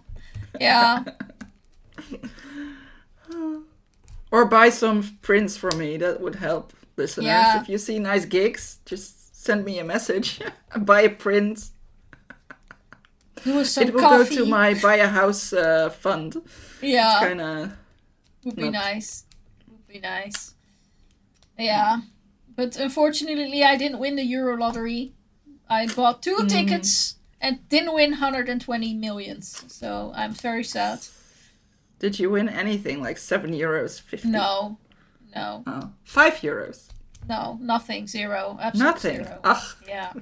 [SPEAKER 2] Or buy some prints for me. That would help listeners.
[SPEAKER 1] Yeah.
[SPEAKER 2] If you see nice gigs, just send me a message. Buy a print.
[SPEAKER 1] It
[SPEAKER 2] will go to my buy a house fund.
[SPEAKER 1] Yeah.
[SPEAKER 2] It's kind of
[SPEAKER 1] would be nice. Yeah. But unfortunately, I didn't win the Euro lottery. I bought 2 tickets and didn't win 120 millions. So I'm very sad.
[SPEAKER 2] Did you win anything like €7.50?
[SPEAKER 1] No.
[SPEAKER 2] Oh, €5?
[SPEAKER 1] No, nothing. Zero. Absolutely
[SPEAKER 2] nothing.
[SPEAKER 1] Zero.
[SPEAKER 2] Ugh.
[SPEAKER 1] Yeah.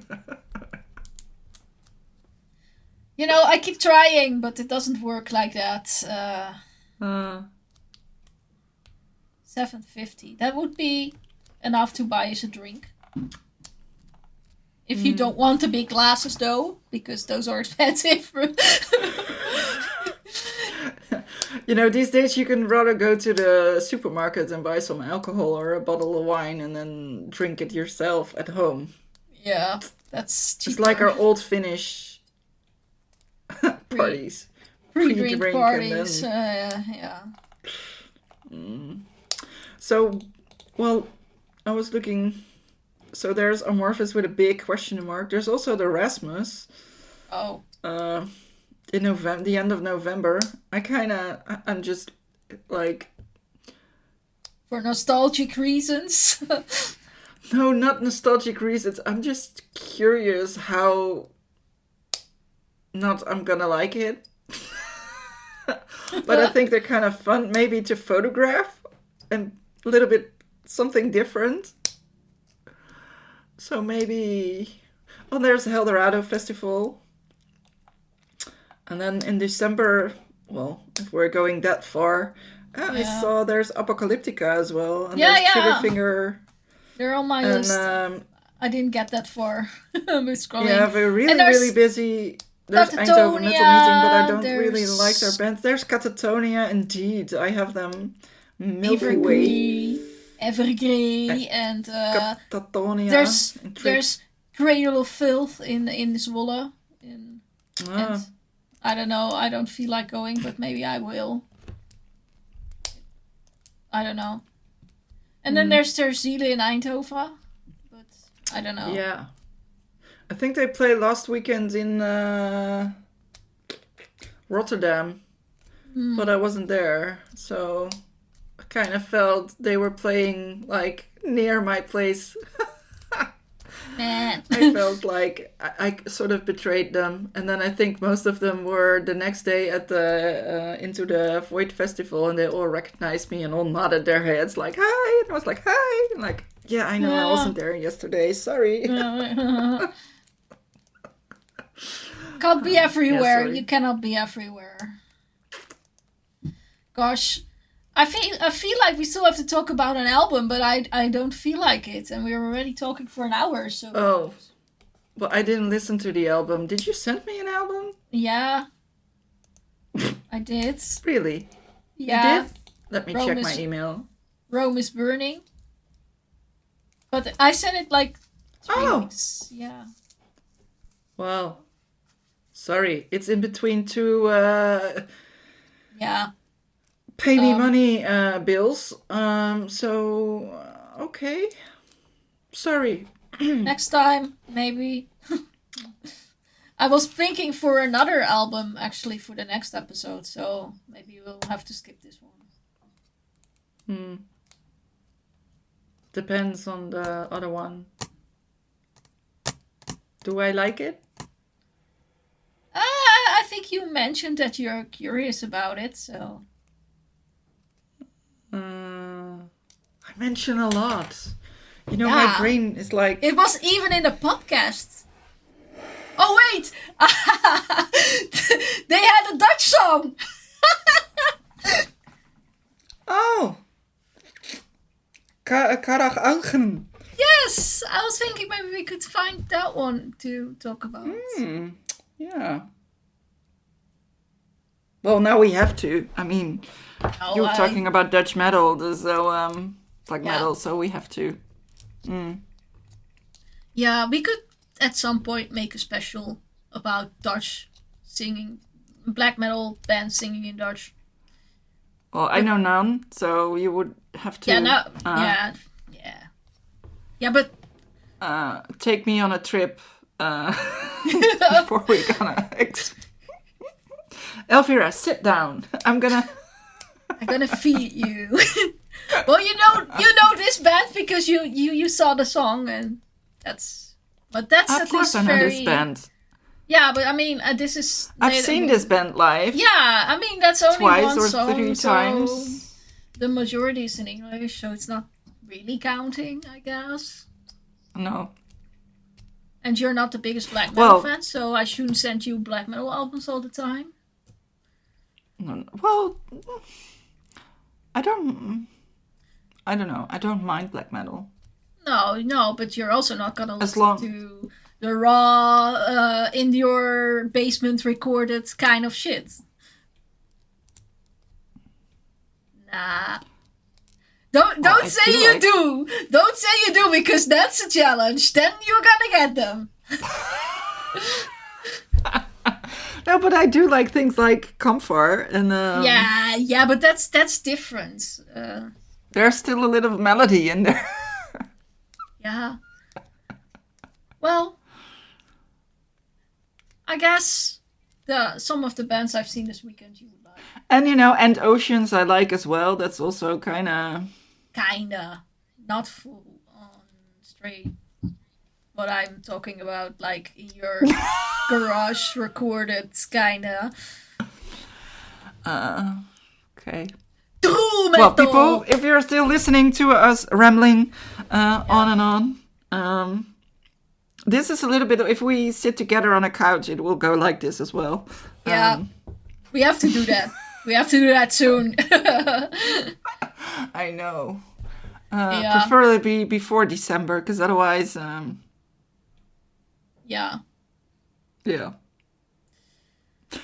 [SPEAKER 1] You know, I keep trying, but it doesn't work like that. $7.50. That would be enough to buy us a drink. If you don't want the big glasses, though, because those are expensive.
[SPEAKER 2] You know, these days you can rather go to the supermarket and buy some alcohol or a bottle of wine and then drink it yourself at home.
[SPEAKER 1] Yeah, that's cheaper.
[SPEAKER 2] It's like our old Finnish parties.
[SPEAKER 1] Pre-drink parties,
[SPEAKER 2] yeah. So, well, I was looking. So there's Amorphous with a big question mark. There's also the Rasmus.
[SPEAKER 1] Oh.
[SPEAKER 2] In November, the end of November. I'm just like.
[SPEAKER 1] For nostalgic reasons.
[SPEAKER 2] No, not nostalgic reasons. I'm just curious how not I'm gonna like it. But I think they're kind of fun, maybe to photograph and a little bit something different. So maybe... Oh, there's the Eldorado Festival. And then in December, well, if we're going that far, I saw there's Apocalyptica as well. And there's Triggerfinger.
[SPEAKER 1] They're on my list. I didn't get that far. I'm scrolling.
[SPEAKER 2] Yeah, we're really busy. There's Eindhoven Metal Meeting, but I don't really like their bands. There's Catatonia, indeed. I have them. Milky Way.
[SPEAKER 1] Evergrey and
[SPEAKER 2] Catatonia.
[SPEAKER 1] There's Cradle of Filth in Zwolle. And I don't know. I don't feel like going, but maybe I will. I don't know. And then there's Ter Ziele in Eindhoven. But I don't know.
[SPEAKER 2] Yeah. I think they played last weekend in Rotterdam. But I wasn't there. So I kind of felt they were playing like near my place.
[SPEAKER 1] Man.
[SPEAKER 2] I felt like I sort of betrayed them. And then I think most of them were the next day at the Into the Void festival, and they all recognized me and all nodded their heads like, hi. And I was like, hi. And like, yeah, I know I wasn't there yesterday. Sorry.
[SPEAKER 1] Can't be everywhere.
[SPEAKER 2] sorry.
[SPEAKER 1] You cannot be everywhere. Gosh. I feel like we still have to talk about an album, but I don't feel like it, and we're already talking for an hour. So
[SPEAKER 2] Oh, well, I didn't listen to the album. Did you send me an album?
[SPEAKER 1] yeah, I did.
[SPEAKER 2] Really?
[SPEAKER 1] Yeah,
[SPEAKER 2] You did? Let me
[SPEAKER 1] Rome
[SPEAKER 2] check
[SPEAKER 1] is-
[SPEAKER 2] my email.
[SPEAKER 1] Rome is Burning. But I sent it like 3
[SPEAKER 2] Oh.
[SPEAKER 1] weeks. Yeah.
[SPEAKER 2] Well, sorry. It's in between two
[SPEAKER 1] Yeah.
[SPEAKER 2] pay me money bills. Okay. Sorry.
[SPEAKER 1] Next time, maybe. I was thinking for another album actually for the next episode, so maybe we'll have to skip this one.
[SPEAKER 2] Depends on the other one. Do I like it?
[SPEAKER 1] I think you mentioned that you're curious about it, so
[SPEAKER 2] I mention a lot. You know,
[SPEAKER 1] Yeah.
[SPEAKER 2] my brain is like...
[SPEAKER 1] it was even in the podcast. Oh wait, they had a Dutch song.
[SPEAKER 2] Oh! Karag Augen.
[SPEAKER 1] Yes, I was thinking maybe we could find that one to talk about.
[SPEAKER 2] Yeah. Well, now we have to. I mean,
[SPEAKER 1] Oh,
[SPEAKER 2] you were talking about Dutch metal, so black
[SPEAKER 1] Yeah.
[SPEAKER 2] metal, so we have to.
[SPEAKER 1] Yeah, we could at some point make a special about Dutch singing, black metal bands singing in Dutch.
[SPEAKER 2] Well, I know none, so you would have to.
[SPEAKER 1] Yeah, no, yeah, but
[SPEAKER 2] Take me on a trip before we're gonna. Elvira, sit down. I'm gonna
[SPEAKER 1] feed you. Well, you know this band because you saw the song, and that's
[SPEAKER 2] Of
[SPEAKER 1] at
[SPEAKER 2] course,
[SPEAKER 1] least
[SPEAKER 2] I know
[SPEAKER 1] very.
[SPEAKER 2] this band.
[SPEAKER 1] Yeah, but I mean, this is.
[SPEAKER 2] I've seen this band live
[SPEAKER 1] Yeah, I mean that's only
[SPEAKER 2] twice
[SPEAKER 1] one
[SPEAKER 2] or
[SPEAKER 1] song,
[SPEAKER 2] 3
[SPEAKER 1] so
[SPEAKER 2] times.
[SPEAKER 1] the majority is in English, so it's not really counting, I guess.
[SPEAKER 2] No.
[SPEAKER 1] And you're not the biggest black metal
[SPEAKER 2] Well-
[SPEAKER 1] fan, so I shouldn't send you black metal albums all the time.
[SPEAKER 2] No. Well, I don't know. I don't mind black metal.
[SPEAKER 1] No, but you're also not gonna
[SPEAKER 2] As
[SPEAKER 1] listen
[SPEAKER 2] long-
[SPEAKER 1] to the raw, in your basement recorded kind of shit. Nah. Don't
[SPEAKER 2] I
[SPEAKER 1] say
[SPEAKER 2] do
[SPEAKER 1] you
[SPEAKER 2] like-
[SPEAKER 1] do. Don't say you do because that's a challenge. Then you're gonna get them.
[SPEAKER 2] No, but I do like things like Comfort, and
[SPEAKER 1] Yeah, but that's different.
[SPEAKER 2] there's still a little melody in there.
[SPEAKER 1] Yeah. Well, I guess some of the bands I've seen this weekend you would like.
[SPEAKER 2] And and Oceans I like as well. That's also kind of...
[SPEAKER 1] Kinda. Not full on straight. What I'm talking about, like in your garage recorded, kinda.
[SPEAKER 2] Okay.
[SPEAKER 1] True metal!
[SPEAKER 2] Well, people, if you're still listening to us rambling on and on, this is a little bit... If we sit together on a couch, it will go like this as well.
[SPEAKER 1] Yeah. We have to do that. We have to do that soon.
[SPEAKER 2] I know.
[SPEAKER 1] Yeah.
[SPEAKER 2] Preferably before December, because otherwise...
[SPEAKER 1] Yeah.
[SPEAKER 2] Yeah.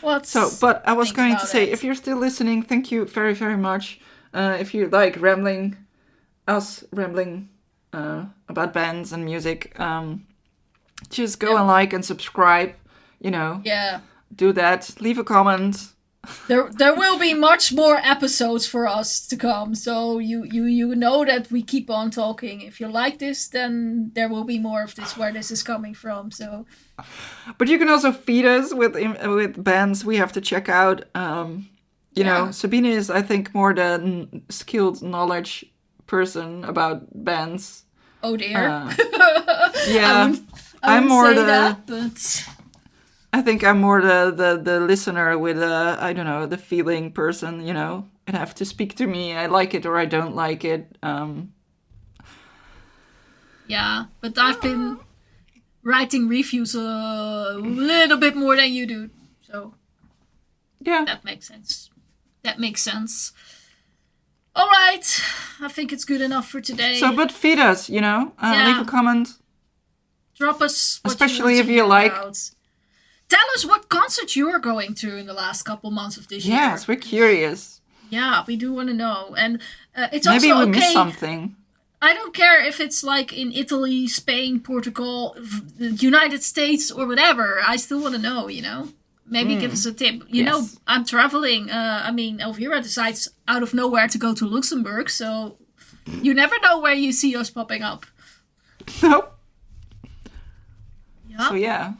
[SPEAKER 1] What's
[SPEAKER 2] So, but I was
[SPEAKER 1] think
[SPEAKER 2] going to
[SPEAKER 1] about
[SPEAKER 2] say,
[SPEAKER 1] it.
[SPEAKER 2] if you're still listening, thank you very, very much. If you like us rambling about bands and music, just go and like and subscribe.
[SPEAKER 1] Yeah.
[SPEAKER 2] Do that. Leave a comment.
[SPEAKER 1] There will be much more episodes for us to come, so you know that we keep on talking. If you like this, then there will be more of this where this is coming from. So,
[SPEAKER 2] but you can also feed us with bands we have to check out. You know, Sabine is, I think, more the skilled knowledge person about bands.
[SPEAKER 1] Oh dear.
[SPEAKER 2] Yeah,
[SPEAKER 1] I'm
[SPEAKER 2] more
[SPEAKER 1] say
[SPEAKER 2] the.
[SPEAKER 1] that, but
[SPEAKER 2] I think I'm more the listener with I don't know, the feeling person. You know, and have to speak to me. I like it or I don't like it.
[SPEAKER 1] Yeah, but I've been writing reviews a little bit more than you do, so
[SPEAKER 2] Yeah.
[SPEAKER 1] that makes sense. That makes sense. All right, I think it's good enough for today.
[SPEAKER 2] So, but feed us, you know. Leave a comment.
[SPEAKER 1] Drop us, what
[SPEAKER 2] especially
[SPEAKER 1] you
[SPEAKER 2] if you like.
[SPEAKER 1] About. Tell us what concert you're going to in the last couple months of this year.
[SPEAKER 2] Yes, we're curious.
[SPEAKER 1] Yeah, we do want to know, and it's
[SPEAKER 2] maybe
[SPEAKER 1] also
[SPEAKER 2] we
[SPEAKER 1] okay.
[SPEAKER 2] missed something.
[SPEAKER 1] I don't care if it's like in Italy, Spain, Portugal, the United States, or whatever. I still want to know, you know? Maybe give us a tip. You know, I'm traveling. I mean, Elvira decides out of nowhere to go to Luxembourg, so you never know where you see us popping up.
[SPEAKER 2] Nope.
[SPEAKER 1] Yeah.
[SPEAKER 2] So, yeah.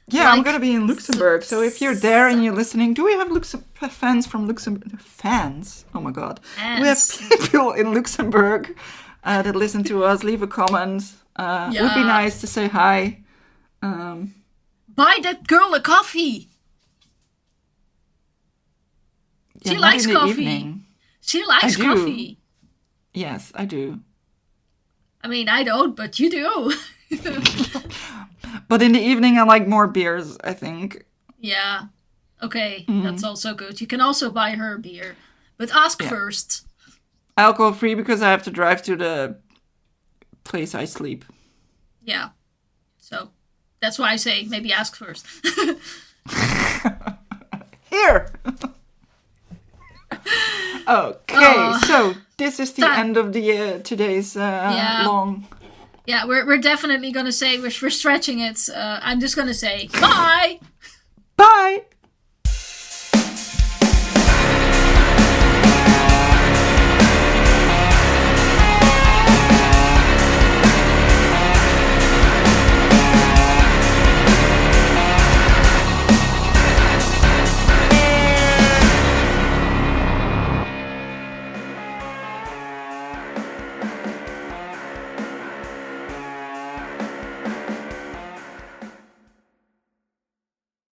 [SPEAKER 2] Yeah, I'm going to be in Luxembourg. So if you're there and you're listening, do we have fans from Luxembourg? Fans? Oh my God.
[SPEAKER 1] Fans.
[SPEAKER 2] We have people in Luxembourg that listen to us. Leave a comment. It would be nice to say hi.
[SPEAKER 1] Buy that girl a coffee.
[SPEAKER 2] Yeah,
[SPEAKER 1] She likes coffee.
[SPEAKER 2] Evening.
[SPEAKER 1] She likes coffee.
[SPEAKER 2] Yes, I do.
[SPEAKER 1] I mean, I don't, but you do.
[SPEAKER 2] But in the evening, I like more beers, I think.
[SPEAKER 1] Yeah. Okay, that's also good. You can also buy her beer. But ask first.
[SPEAKER 2] Alcohol-free because I have to drive to the place I sleep.
[SPEAKER 1] Yeah. So, that's why I say maybe ask first.
[SPEAKER 2] Here! Okay, so this is the end of the today's long...
[SPEAKER 1] Yeah, we're definitely gonna say we're stretching it. I'm just gonna say bye.